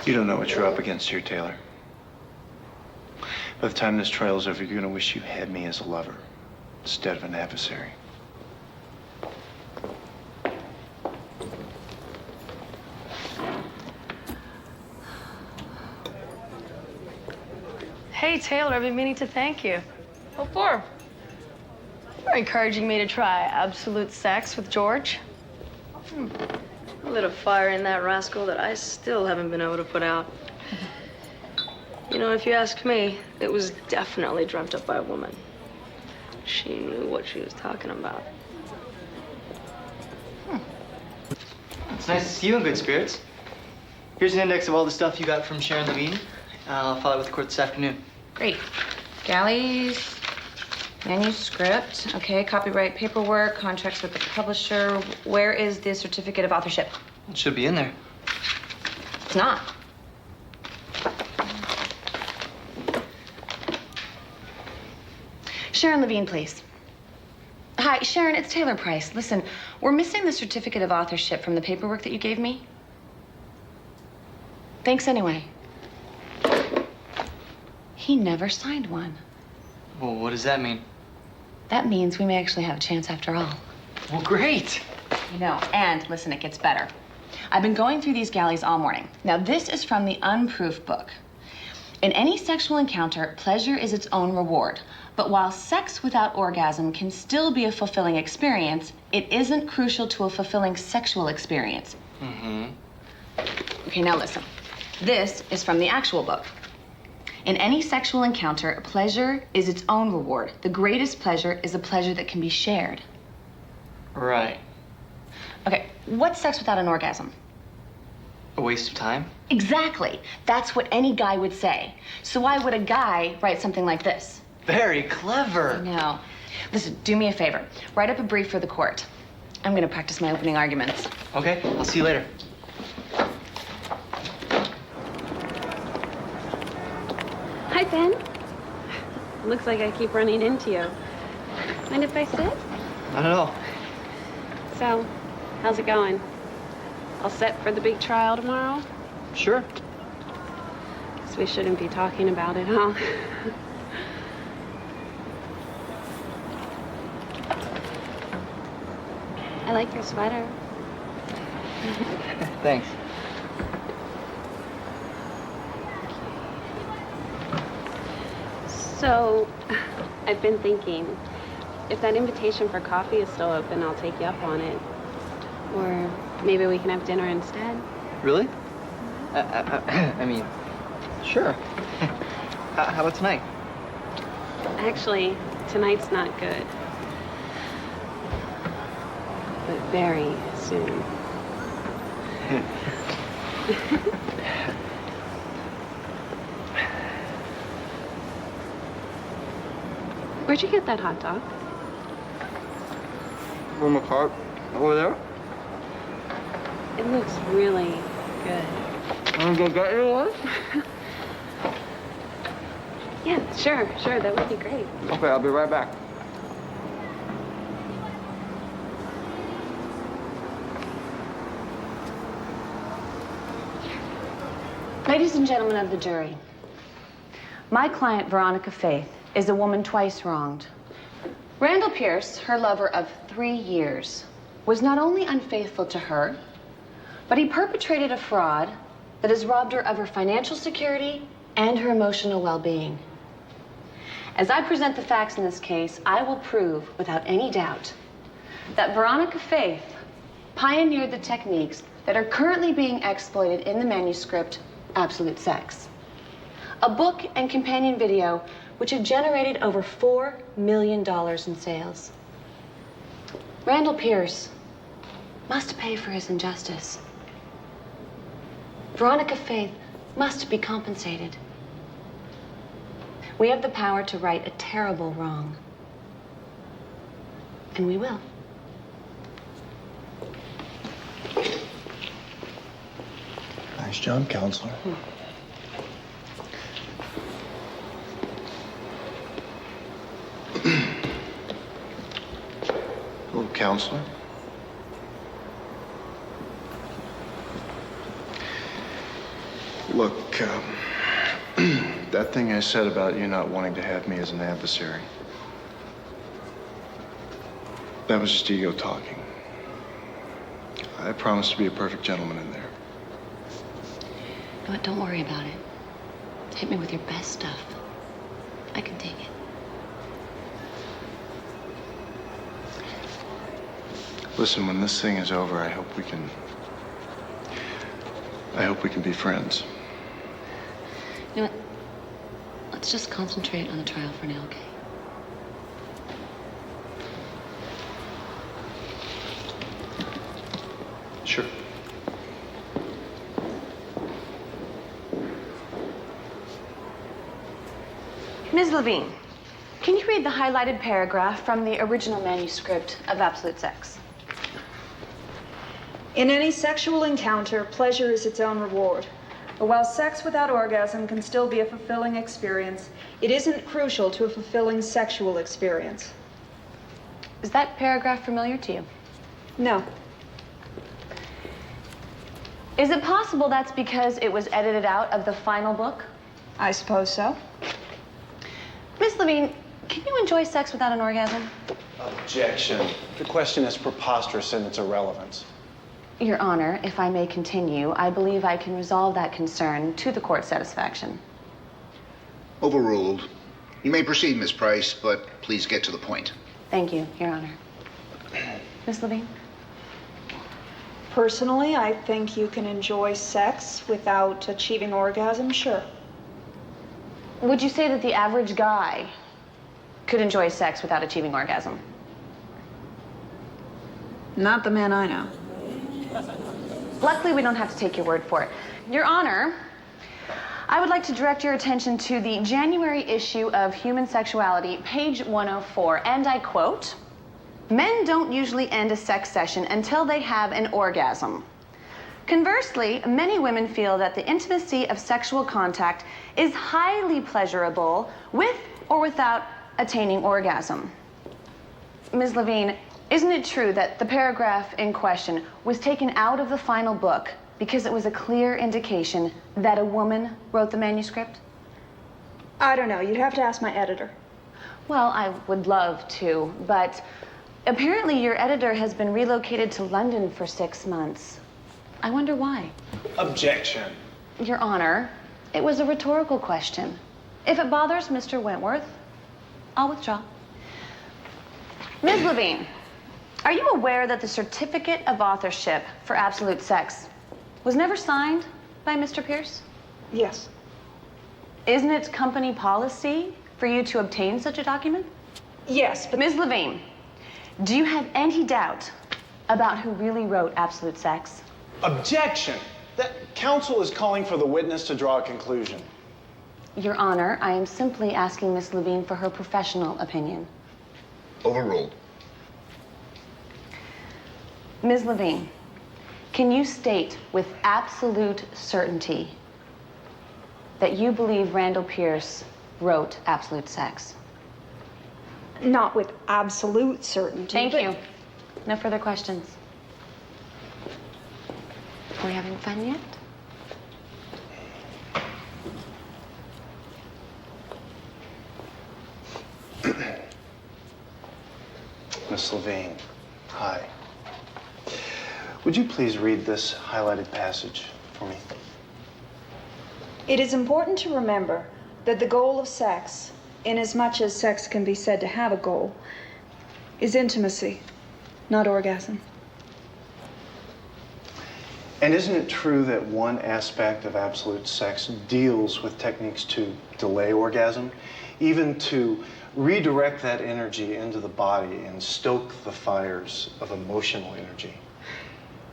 Speaker 5: You don't know what you're up against here, Taylor. By the time this trial's over, you're gonna wish you had me as a lover instead of an adversary.
Speaker 2: Hey, Taylor, I've been meaning to thank you. What for? For encouraging me to try absolute sex with George. Lit a fire in that rascal that I still haven't been able to put out. You know, if you ask me, it was definitely dreamt up by a woman. She knew what she was talking about.
Speaker 3: It's nice to see you in good spirits. Here's an index of all the stuff you got from Sharon Levine. I'll file it with the court this afternoon.
Speaker 1: Great. Galleys, manuscript, okay, copyright paperwork, contracts with the publisher. Where is the certificate of authorship?
Speaker 3: It should be in there.
Speaker 1: It's not. Sharon Levine, please. Hi, Sharon, it's Taylor Price. Listen, we're missing the certificate of authorship from the paperwork that you gave me. Thanks anyway. He never signed one.
Speaker 3: Well, what does that mean?
Speaker 1: That means we may actually have a chance after all.
Speaker 3: Well, great.
Speaker 1: You know, and listen, it gets better. I've been going through these galleys all morning. Now, this is from the unproofed book. In any sexual encounter, pleasure is its own reward. But while sex without orgasm can still be a fulfilling experience, it isn't crucial to a fulfilling sexual experience. Okay, now listen. This is from the actual book. In any sexual encounter, pleasure is its own reward. The greatest pleasure is a pleasure that can be shared.
Speaker 3: Right.
Speaker 1: Okay, what's sex without an orgasm?
Speaker 3: A waste of time?
Speaker 1: Exactly. That's what any guy would say. So why would a guy write something like this?
Speaker 3: Very clever.
Speaker 1: No. Listen, do me a favor. Write up a brief for the court. I'm going to practice my opening arguments.
Speaker 3: Okay, I'll see you later.
Speaker 15: Hi, Ben. Looks like I keep running into you. Mind if I sit?
Speaker 3: Not at all.
Speaker 15: So, how's it going? All set for the big trial tomorrow?
Speaker 3: Sure.
Speaker 15: Guess we shouldn't be talking about it, huh? I like your sweater.
Speaker 3: Thanks.
Speaker 15: So, I've been thinking, if that invitation for coffee is still open, I'll take you up on it. Or maybe we can have dinner instead.
Speaker 3: Really? I mean, Sure. How about tonight?
Speaker 15: Actually, tonight's not good. But very soon. Where'd you get that hot dog?
Speaker 3: From a cart over there.
Speaker 15: It looks really good.
Speaker 3: Want to go get you one?
Speaker 15: Yeah, sure, that would be great.
Speaker 3: Okay, I'll be right back.
Speaker 1: Ladies and gentlemen of the jury, my client, Veronica Faith, is a woman twice wronged. Randall Pierce, her lover of 3 years, was not only unfaithful to her, but he perpetrated a fraud that has robbed her of her financial security and her emotional well-being. As I present the facts in this case, I will prove without any doubt that Veronica Faith pioneered the techniques that are currently being exploited in the manuscript Absolute Sex, a book and companion video which have generated over $4 million in sales. Randall Pierce must pay for his injustice. Veronica Faith must be compensated. We have the power to right a terrible wrong. And we will.
Speaker 5: Nice job, counselor.
Speaker 7: Hello, counselor. Look, that thing I said about you not wanting to have me as an adversary, that was just ego talking. I promised to be a perfect gentleman in there.
Speaker 1: You know what? Don't worry about it. Hit me with your best stuff. I can take it.
Speaker 7: Listen, when this thing is over, I hope we can be friends.
Speaker 1: You know what? Let's just concentrate on the trial for now, okay?
Speaker 7: Sure.
Speaker 1: Ms. Levine, can you read the highlighted paragraph from the original manuscript of Absolute Sex?
Speaker 13: In any sexual encounter, pleasure is its own reward. But while sex without orgasm can still be a fulfilling experience, it isn't crucial to a fulfilling sexual experience.
Speaker 1: Is that paragraph familiar to you?
Speaker 13: No.
Speaker 1: Is it possible that's because it was edited out of the final book?
Speaker 13: I suppose so.
Speaker 1: Miss Levine, can you enjoy sex without an orgasm?
Speaker 14: Objection. The question is preposterous in its irrelevance.
Speaker 1: Your Honor, if I may continue, I believe I can resolve that concern to the court's satisfaction.
Speaker 4: Overruled. You may proceed, Miss Price, but please get to the point.
Speaker 1: Thank you, Your Honor. Miss Levine?
Speaker 13: Personally, I think you can enjoy sex without achieving orgasm, sure.
Speaker 1: Would you say that the average guy could enjoy sex without achieving orgasm?
Speaker 13: Not the man I know.
Speaker 1: Luckily, we don't have to take your word for it. Your Honor, I would like to direct your attention to the January issue of Human Sexuality, page 104, and I quote, "Men don't usually end a sex session until they have an orgasm. Conversely, many women feel that the intimacy of sexual contact is highly pleasurable with or without attaining orgasm." Ms. Levine, isn't it true that the paragraph in question was taken out of the final book because it was a clear indication that a woman wrote the manuscript?
Speaker 13: I don't know. You'd have to ask my editor.
Speaker 1: Well, I would love to, but apparently your editor has been relocated to London for 6 months. I wonder why.
Speaker 14: Objection.
Speaker 1: Your Honor, it was a rhetorical question. If it bothers Mr. Wentworth, I'll withdraw. Ms. Levine, are you aware that the certificate of authorship for Absolute Sex was never signed by Mr. Pierce?
Speaker 13: Yes.
Speaker 1: Isn't it company policy for you to obtain such a document?
Speaker 13: Yes, but
Speaker 1: Ms. Levine, do you have any doubt about who really wrote Absolute Sex?
Speaker 14: Objection! That counsel is calling for the witness to draw a conclusion.
Speaker 1: Your Honor, I am simply asking Miss Levine for her professional opinion.
Speaker 4: Overruled.
Speaker 1: Ms. Levine, can you state with absolute certainty that you believe Randall Pierce wrote Absolute Sex?
Speaker 13: not with absolute certainty.
Speaker 1: Thank you. No further questions. Are we having fun yet?
Speaker 14: Miss Levine, hi. Would you please read this highlighted passage for me?
Speaker 13: It is important to remember that the goal of sex, inasmuch as sex can be said to have a goal, is intimacy, not orgasm.
Speaker 14: And isn't it true that one aspect of absolute sex deals with techniques to delay orgasm, even to redirect that energy into the body and stoke the fires of emotional energy?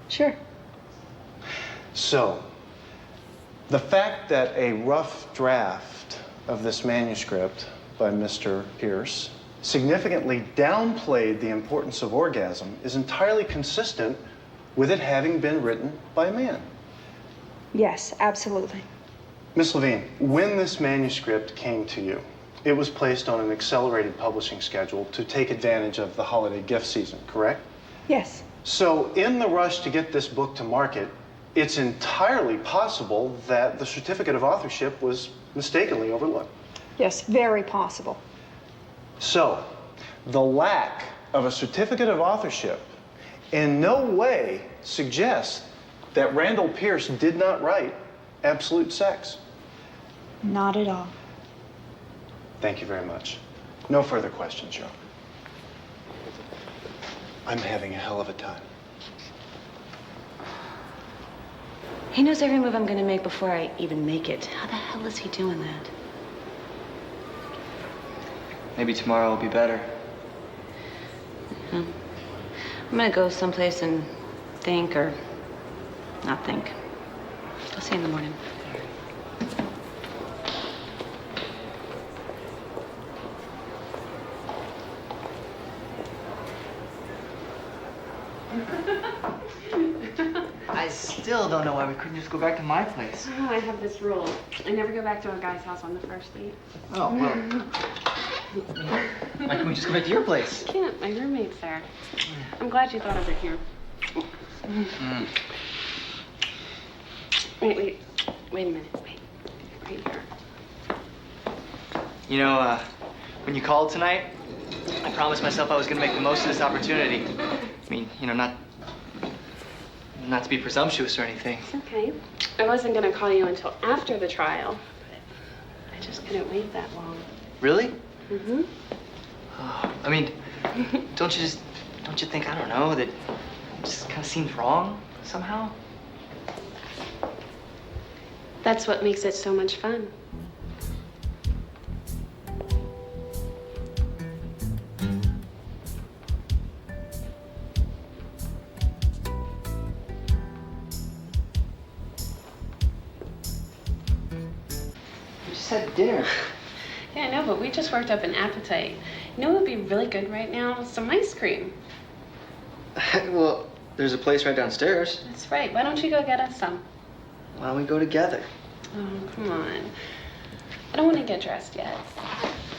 Speaker 13: Sure.
Speaker 14: So, the fact that a rough draft of this manuscript by Mr. Pierce significantly downplayed the importance of orgasm is entirely consistent with it having been written by a man.
Speaker 13: Yes, absolutely.
Speaker 14: Miss Levine, when this manuscript came to you, it was placed on an accelerated publishing schedule to take advantage of the holiday gift season, correct?
Speaker 13: Yes.
Speaker 14: So, in the rush to get this book to market, it's entirely possible that the certificate of authorship was mistakenly overlooked.
Speaker 13: Yes, very possible.
Speaker 14: So, the lack of a certificate of authorship in no way suggests that Randall Pierce did not write Absolute Sex.
Speaker 13: Not at all.
Speaker 14: Thank you very much. No further questions, Joe. I'm having a hell of a time.
Speaker 1: He knows every move I'm going to make before I even make it. How the hell is he doing that?
Speaker 3: Maybe tomorrow will be better.
Speaker 1: I'm going to go someplace and think or not think. I'll see you in the morning.
Speaker 3: I still don't know why we couldn't just go back to my place.
Speaker 15: Oh, I have this rule. I never go back to a guy's house on the first date.
Speaker 3: Oh, well. Why can't we just go back to your place?
Speaker 15: I can't. My roommate's there. I'm glad you thought of it here. Wait a minute. Wait. Right here.
Speaker 3: You know, when you called tonight, I promised myself I was going to make the most of this opportunity. I mean, you know, not to be presumptuous or anything.
Speaker 15: It's okay. I wasn't going to call you until after the trial, but I just couldn't wait that long.
Speaker 3: Really?
Speaker 15: Mm-hmm.
Speaker 3: Oh, I mean, don't you think, I don't know, that it just kind of seems wrong somehow?
Speaker 15: That's what makes it so much fun.
Speaker 3: We just had dinner.
Speaker 15: Yeah, I know, but we just worked up an appetite. You know what would be really good right now? Some ice cream.
Speaker 3: Well, there's a place right downstairs.
Speaker 15: That's right. Why don't you go get us some?
Speaker 3: Why don't we go together?
Speaker 15: Oh, come on. I don't want to get dressed yet.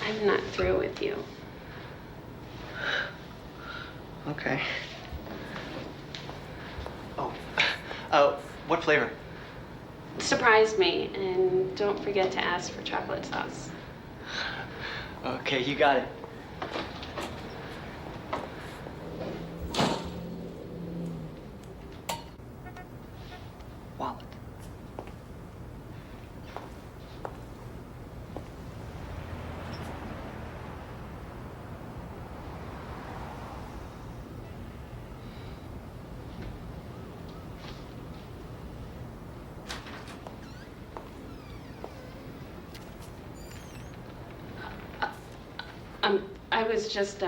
Speaker 15: I'm not through with you.
Speaker 3: Okay. What flavor?
Speaker 15: Surprise me, and don't forget to ask for chocolate sauce.
Speaker 3: Okay, you got it. Wallet.
Speaker 15: was just,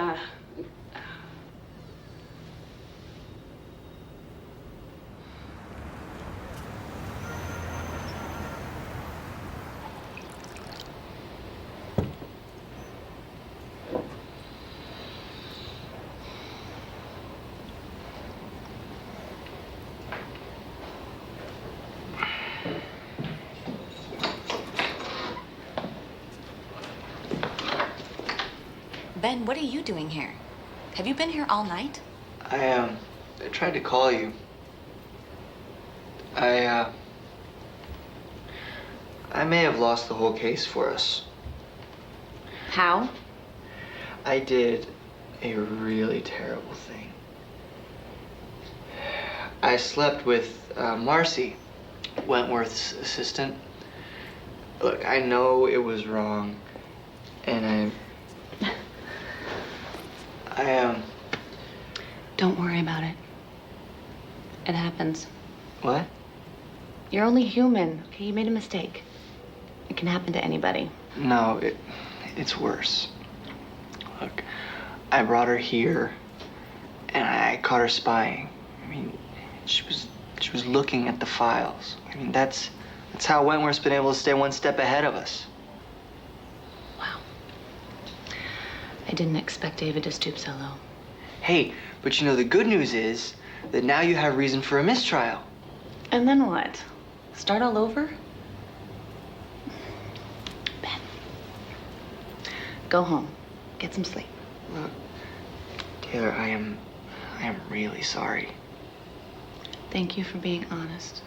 Speaker 1: Ben, what are you doing here? Have you been here all night?
Speaker 3: I tried to call you. I may have lost the whole case for us.
Speaker 1: How?
Speaker 3: I did a really terrible thing. I slept with Marcy, Wentworth's assistant. Look, I know it was wrong, and
Speaker 1: Don't worry about it. It happens.
Speaker 3: What?
Speaker 1: You're only human, okay? You made a mistake. It can happen to anybody.
Speaker 3: No, it's worse. Look, I brought her here, and I caught her spying. I mean, she was looking at the files. I mean, that's how Wentworth's been able to stay one step ahead of us.
Speaker 1: I didn't expect David to stoop so low.
Speaker 3: Hey, but you know, the good news is that now you have reason for a mistrial.
Speaker 1: And then what? Start all over? Ben. Go home. Get some sleep.
Speaker 3: Look, Taylor, I am really sorry.
Speaker 1: Thank you for being honest.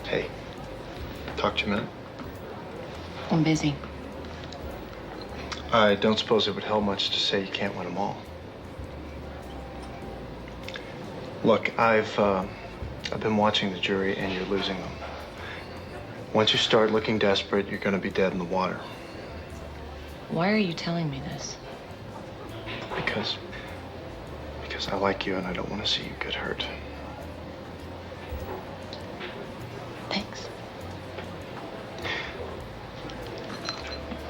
Speaker 7: Hey, talk to you a minute.
Speaker 1: I'm busy.
Speaker 7: I don't suppose it would help much to say you can't win them all. Look, I've been watching the jury, and you're losing them. Once you start looking desperate, you're going to be dead in the water.
Speaker 1: Why are you telling me this?
Speaker 7: Because I like you, and I don't want to see you get hurt.
Speaker 1: Thanks.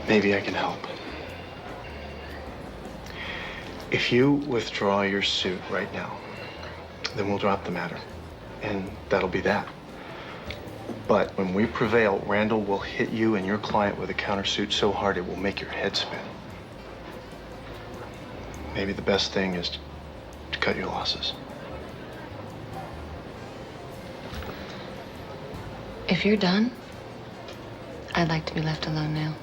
Speaker 7: Maybe I can help. If you withdraw your suit right now, then we'll drop the matter, and that'll be that. But when we prevail, Randall will hit you and your client with a countersuit so hard it will make your head spin. Maybe the best thing is to cut your losses.
Speaker 1: If you're done, I'd like to be left alone now.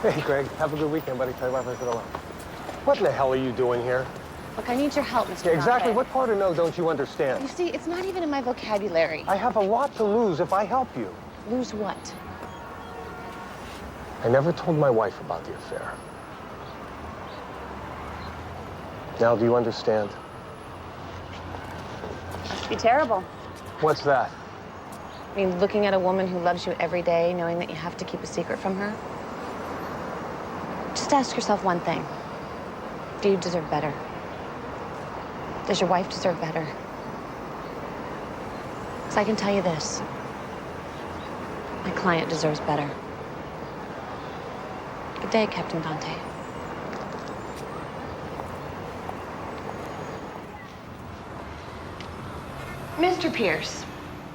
Speaker 16: Hey, Greg, have a good weekend, buddy. Tell you what, I said hello. What in the hell are you doing here?
Speaker 17: Look, I need your help, Mr.
Speaker 16: Yeah, exactly.
Speaker 17: Rafe.
Speaker 16: What part of no don't you understand?
Speaker 17: You see, it's not even in my vocabulary.
Speaker 16: I have a lot to lose if I help you.
Speaker 17: Lose what?
Speaker 16: I never told my wife about the affair. Now, do you understand?
Speaker 17: Must be terrible.
Speaker 16: What's that?
Speaker 17: I mean, looking at a woman who loves you every day, knowing that you have to keep a secret from her. Just ask yourself one thing. Do you deserve better? Does your wife deserve better? Because I can tell you this. My client deserves better. Good day, Captain Dante.
Speaker 1: Mr. Pierce,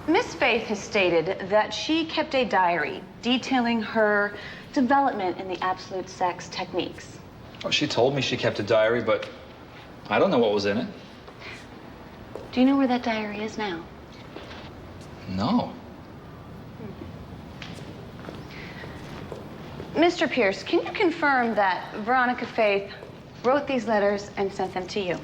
Speaker 1: Miss Faith has stated that she kept a diary detailing her development in the absolute sex techniques.
Speaker 11: Well, she told me she kept a diary, but I don't know what was in it.
Speaker 1: Do you know where that diary is now?
Speaker 11: No.
Speaker 1: Mr. Pierce, can you confirm that Veronica Faith wrote these letters and sent them to you?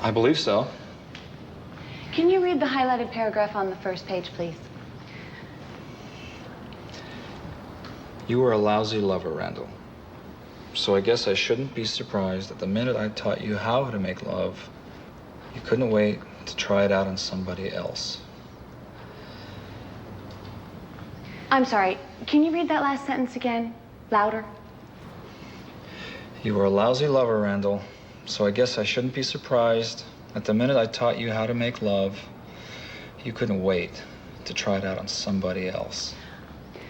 Speaker 11: I believe so.
Speaker 17: Can you read the highlighted paragraph on the first page, please?
Speaker 11: You were a lousy lover, Randall. So I guess I shouldn't be surprised that the minute I taught you how to make love, you couldn't wait to try it out on somebody else.
Speaker 17: I'm sorry. Can you read that last sentence again? Louder?
Speaker 11: You were a lousy lover, Randall. So I guess I shouldn't be surprised that the minute I taught you how to make love, you couldn't wait to try it out on somebody else.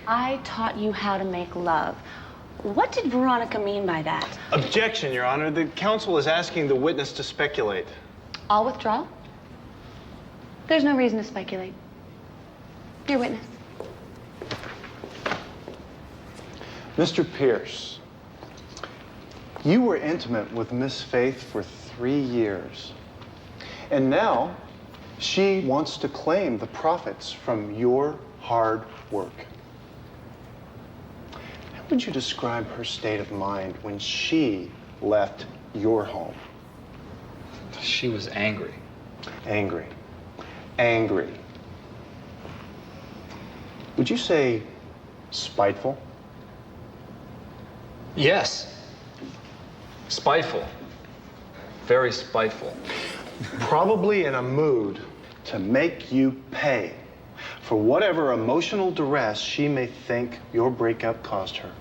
Speaker 17: I taught you how to make love. What did Veronica mean by that?
Speaker 14: Objection, Your Honor. The counsel is asking the witness to speculate.
Speaker 17: I'll withdraw. There's no reason to speculate. Your witness.
Speaker 14: Mr. Pierce, you were intimate with Miss Faith for 3 years. And now she wants to claim the profits from your hard work. How would you describe her state of mind when she left your home?
Speaker 11: She was angry.
Speaker 14: Angry. Angry. Would you say spiteful?
Speaker 11: Yes. Spiteful. Very spiteful.
Speaker 14: Probably in a mood to make you pay for whatever emotional duress she may think your breakup caused her.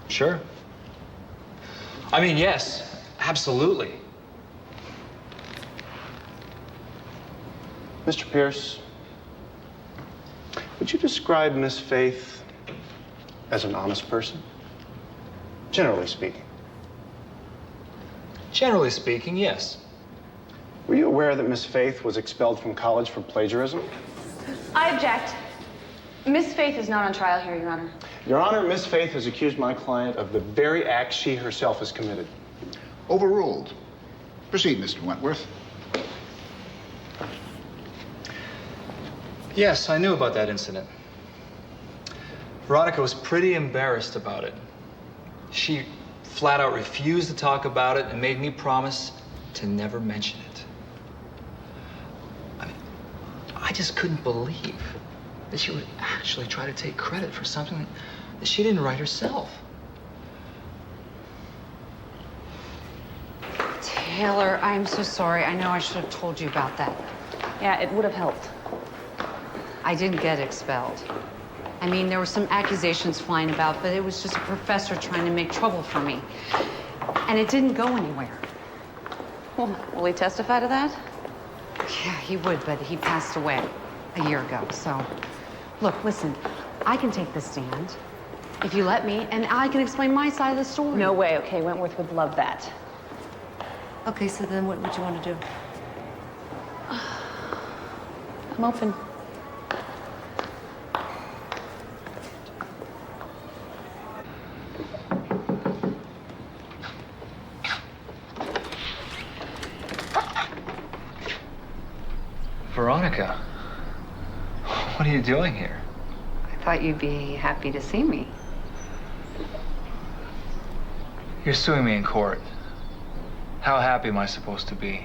Speaker 11: Sure. I mean, yes, absolutely.
Speaker 14: Mr. Pierce, would you describe Miss Faith as an honest person? Generally speaking.
Speaker 11: Generally speaking, yes.
Speaker 14: Were you aware that Miss Faith was expelled from college for plagiarism?
Speaker 1: I object. Miss Faith is not on trial here, Your Honor.
Speaker 14: Your Honor, Miss Faith has accused my client of the very act she herself has committed.
Speaker 4: Overruled. Proceed, Mr. Wentworth.
Speaker 11: Yes, I knew about that incident. Veronica was pretty embarrassed about it. She flat out refused to talk about it and made me promise to never mention it. I mean, I just couldn't believe that she would actually try to take credit for something that she didn't write herself.
Speaker 9: Taylor, I'm so sorry. I know I should have told you about that.
Speaker 1: Yeah, it would have helped.
Speaker 9: I didn't get expelled. I mean, there were some accusations flying about, but it was just a professor trying to make trouble for me. And it didn't go anywhere.
Speaker 1: Well, will he testify to that?
Speaker 9: Yeah, he would, but he passed away a year ago. So, look, listen, I can take the stand if you let me, and I can explain my side of the story.
Speaker 1: No way, okay? Wentworth would love that.
Speaker 9: Okay, so then what would you want to do?
Speaker 1: I'm open.
Speaker 11: Veronica, what are you doing here?
Speaker 9: I thought you'd be happy to see me.
Speaker 11: You're suing me in court. How happy am I supposed to be?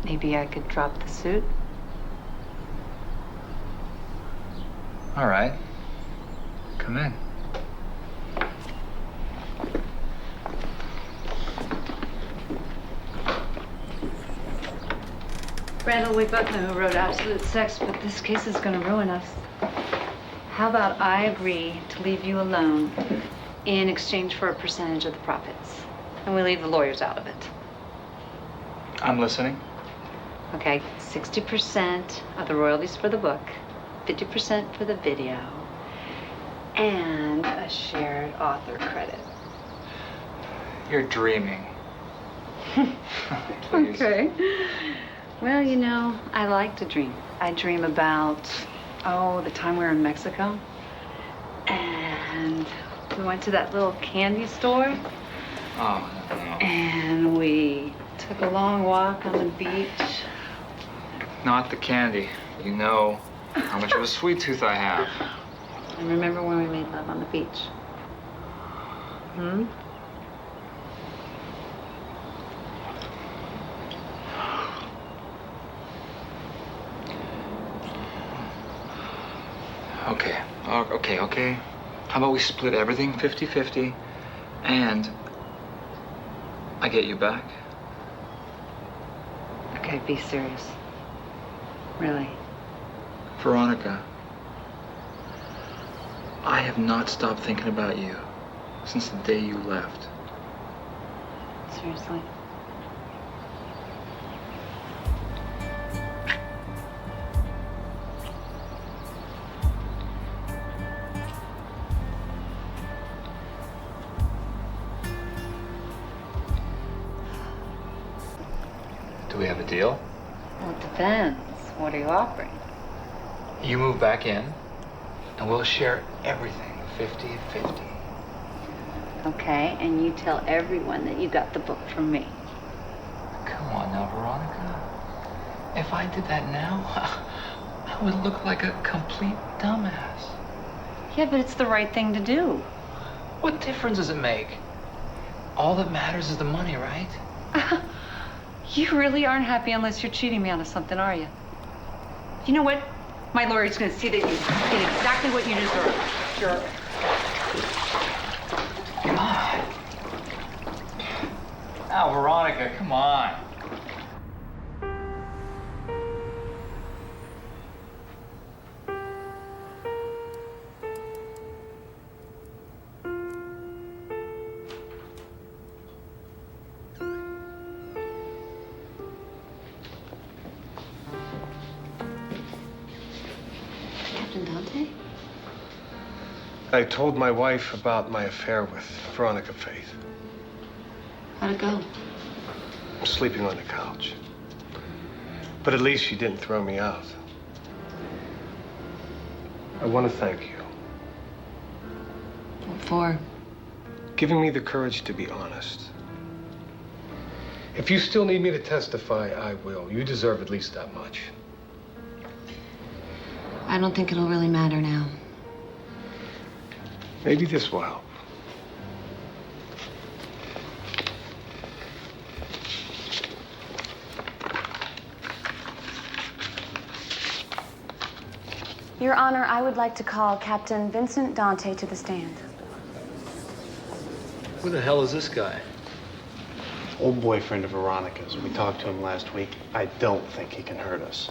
Speaker 9: Maybe I could drop the suit?
Speaker 11: All right. Come in.
Speaker 2: Randall, we both know who wrote Absolute Sex, but this case is going to ruin us. How about I agree to leave you alone in exchange for a percentage of the profits? And we leave the lawyers out of it.
Speaker 11: I'm listening.
Speaker 2: Okay, 60% of the royalties for the book, 50% for the video, and a shared author credit.
Speaker 11: You're dreaming.
Speaker 2: Okay. Well, you know, I like to dream. I dream about, the time we were in Mexico. And we went to that little candy store.
Speaker 11: Oh, no.
Speaker 2: And we took a long walk on the beach.
Speaker 11: Not the candy. You know how much of a sweet tooth I have.
Speaker 2: And remember when we made love on the beach?
Speaker 11: Okay. Okay. How about we split everything 50-50 and I get you back?
Speaker 9: Okay, be serious. Really.
Speaker 11: Veronica, I have not stopped thinking about you since the day you left.
Speaker 9: Seriously.
Speaker 11: Do we have a deal?
Speaker 9: Well, it depends. What are you offering?
Speaker 11: You move back in, and we'll share everything 50-50.
Speaker 9: Okay, and you tell everyone that you got the book from me.
Speaker 11: Come on now, Veronica. If I did that now, I would look like a complete dumbass.
Speaker 9: Yeah, but it's the right thing to do.
Speaker 11: What difference does it make? All that matters is the money, right?
Speaker 9: You really aren't happy unless you're cheating me out of something, are you? You know what? My lawyer's gonna see that you get exactly what you deserve. Sure.
Speaker 11: God. Now, Veronica, come on.
Speaker 9: Dante?
Speaker 16: I told my wife about my affair with Veronica Faith.
Speaker 9: How'd it go?
Speaker 16: I'm sleeping on the couch. But at least she didn't throw me out. I want to thank you.
Speaker 9: What for?
Speaker 16: Giving me the courage to be honest. If you still need me to testify, I will. You deserve at least that much.
Speaker 9: I don't think it'll really matter now.
Speaker 16: Maybe this will help.
Speaker 1: Your Honor, I would like to call Captain Vincent Dante to the stand.
Speaker 11: Who the hell is this guy?
Speaker 14: Old boyfriend of Veronica's. We talked to him last week. I don't think he can hurt us.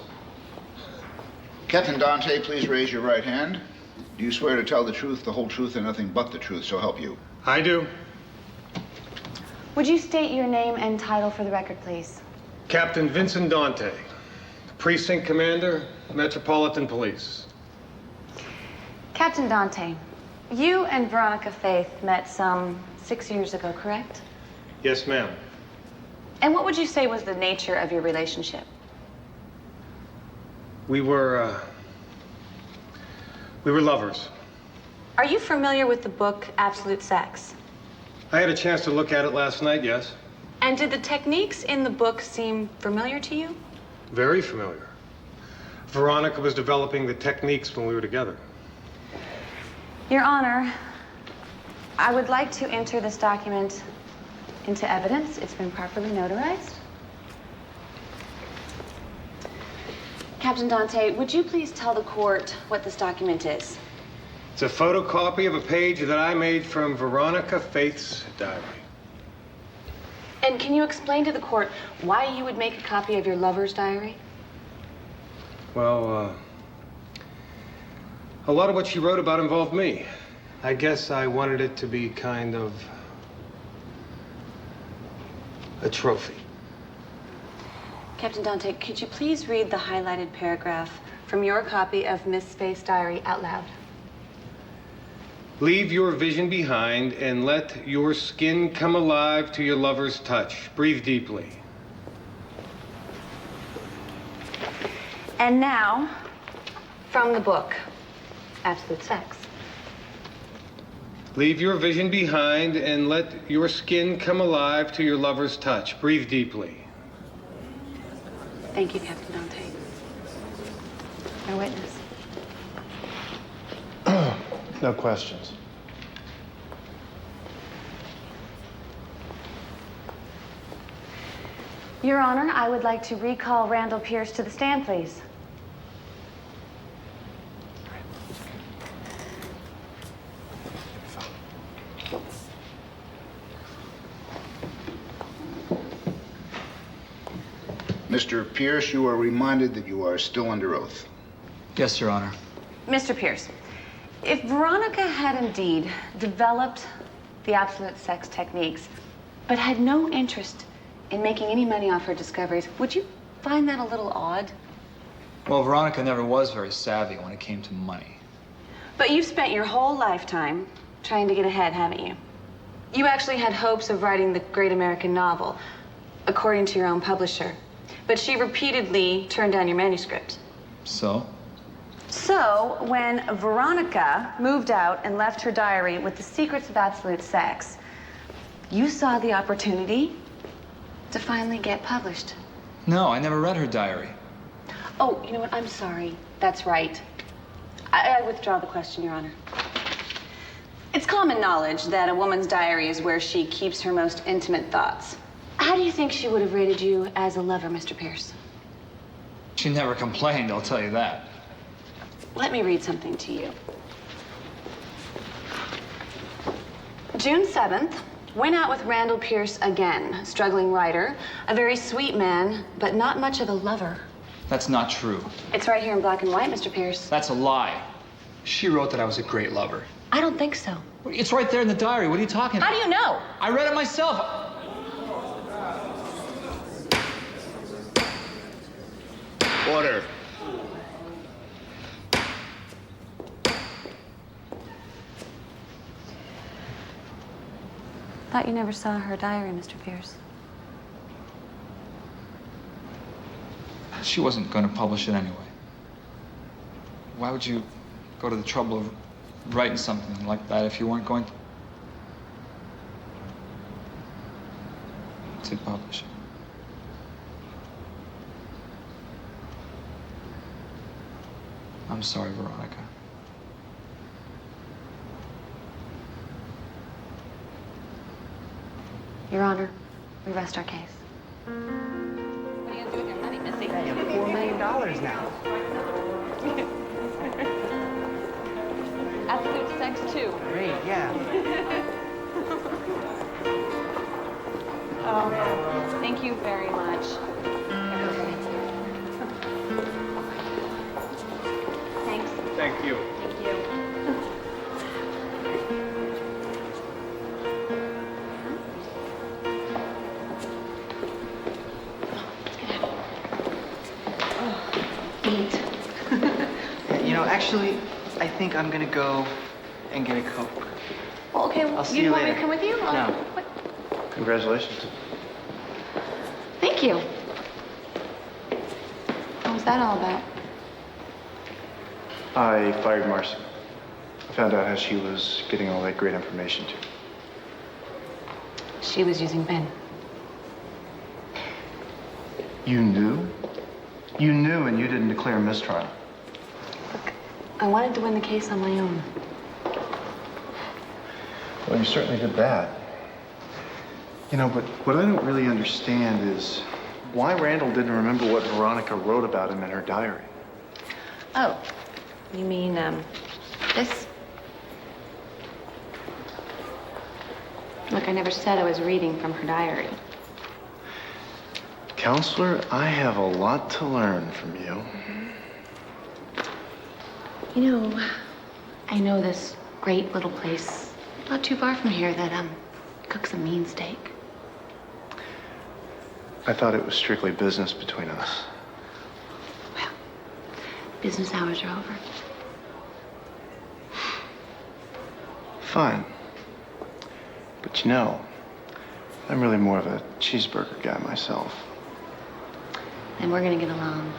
Speaker 4: Captain Dante, please raise your right hand. Do you swear to tell the truth, the whole truth, and nothing but the truth, so help you?
Speaker 16: I do.
Speaker 1: Would you state your name and title for the record, please?
Speaker 16: Captain Vincent Dante, Precinct Commander, Metropolitan Police.
Speaker 1: Captain Dante, you and Veronica Faith met some 6 years ago, correct?
Speaker 16: Yes, ma'am.
Speaker 1: And what would you say was the nature of your relationship?
Speaker 16: We were lovers.
Speaker 1: Are you familiar with the book Absolute Sex?
Speaker 16: I had a chance to look at it last night, yes.
Speaker 1: And did the techniques in the book seem familiar to you?
Speaker 16: Very familiar. Veronica was developing the techniques when we were together.
Speaker 1: Your Honor, I would like to enter this document into evidence. It's been properly notarized. Captain Dante, would you please tell the court what this document is?
Speaker 16: It's a photocopy of a page that I made from Veronica Faith's diary.
Speaker 1: And can you explain to the court why you would make a copy of your lover's diary?
Speaker 16: Well, a lot of what she wrote about involved me. I guess I wanted it to be kind of a trophy.
Speaker 1: Captain Dante, could you please read the highlighted paragraph from your copy of Miss Faith's diary out loud?
Speaker 16: Leave your vision behind and let your skin come alive to your lover's touch. Breathe deeply.
Speaker 1: And now, from the book, Absolute Sex.
Speaker 16: Leave your vision behind and let your skin come alive to your lover's touch. Breathe deeply.
Speaker 1: Thank you, Captain Dante. No witness.
Speaker 14: No questions.
Speaker 1: Your Honor, I would like to recall Randall Pierce to the stand, please.
Speaker 4: Mr. Pierce, you are reminded that you are still under oath.
Speaker 11: Yes, Your Honor.
Speaker 1: Mr. Pierce, if Veronica had indeed developed the absolute sex techniques, but had no interest in making any money off her discoveries, would you find that a little odd?
Speaker 11: Well, Veronica never was very savvy when it came to money.
Speaker 1: But you've spent your whole lifetime trying to get ahead, haven't you? You actually had hopes of writing the great American novel, according to your own publisher. But she repeatedly turned down your manuscript.
Speaker 11: So?
Speaker 1: So, when Veronica moved out and left her diary with the secrets of absolute sex, you saw the opportunity to finally get published.
Speaker 11: No, I never read her diary.
Speaker 1: Oh, you know what? I'm sorry. That's right. I withdraw the question, Your Honor. It's common knowledge that a woman's diary is where she keeps her most intimate thoughts. How do you think she would have rated you as a lover, Mr. Pierce?
Speaker 11: She never complained, I'll tell you that.
Speaker 1: Let me read something to you. June 7th, went out with Randall Pierce again, struggling writer, a very sweet man, but not much of a lover.
Speaker 11: That's not true.
Speaker 1: It's right here in black and white, Mr. Pierce.
Speaker 11: That's a lie. She wrote that I was a great lover.
Speaker 1: I don't think so.
Speaker 11: It's right there in the diary. What are you talking about?
Speaker 1: How do you know?
Speaker 11: I read it myself.
Speaker 4: Order.
Speaker 1: Thought you never saw her diary, Mr. Pierce.
Speaker 11: She wasn't going to publish it anyway. Why would you go to the trouble of writing something like that if you weren't going to publish it? I'm sorry, Veronica.
Speaker 1: Your Honor, we rest our case.
Speaker 9: What are you gonna do with your money, Missy?
Speaker 3: You have $4 million now.
Speaker 9: Absolute sex too.
Speaker 3: Great, yeah.
Speaker 9: Oh, thank you very much. Thanks.
Speaker 16: Thank you.
Speaker 9: Thank you.
Speaker 3: You know, actually, I think I'm gonna go and get a Coke.
Speaker 1: Well, okay,
Speaker 3: I'll see you
Speaker 1: want me
Speaker 3: later.
Speaker 1: to come with you?
Speaker 3: No.
Speaker 1: What?
Speaker 14: Congratulations.
Speaker 1: Thank you. What was that all about?
Speaker 14: I fired Marcy. I found out how she was getting all that great information too.
Speaker 1: She was using Ben.
Speaker 14: You knew? You knew and you didn't declare mistrial.
Speaker 1: I wanted to win the case on my own.
Speaker 14: Well, you certainly did that. You know, but what I don't really understand is why Randall didn't remember what Veronica wrote about him in her diary.
Speaker 1: Oh, you mean, this? Look, I never said I was reading from her diary.
Speaker 14: Counselor, I have a lot to learn from you.
Speaker 1: You know, I know this great little place not too far from here that, cooks a mean steak.
Speaker 14: I thought it was strictly business between us.
Speaker 1: Well, business hours are over.
Speaker 14: Fine. But you know, I'm really more of a cheeseburger guy myself.
Speaker 1: And we're gonna get along.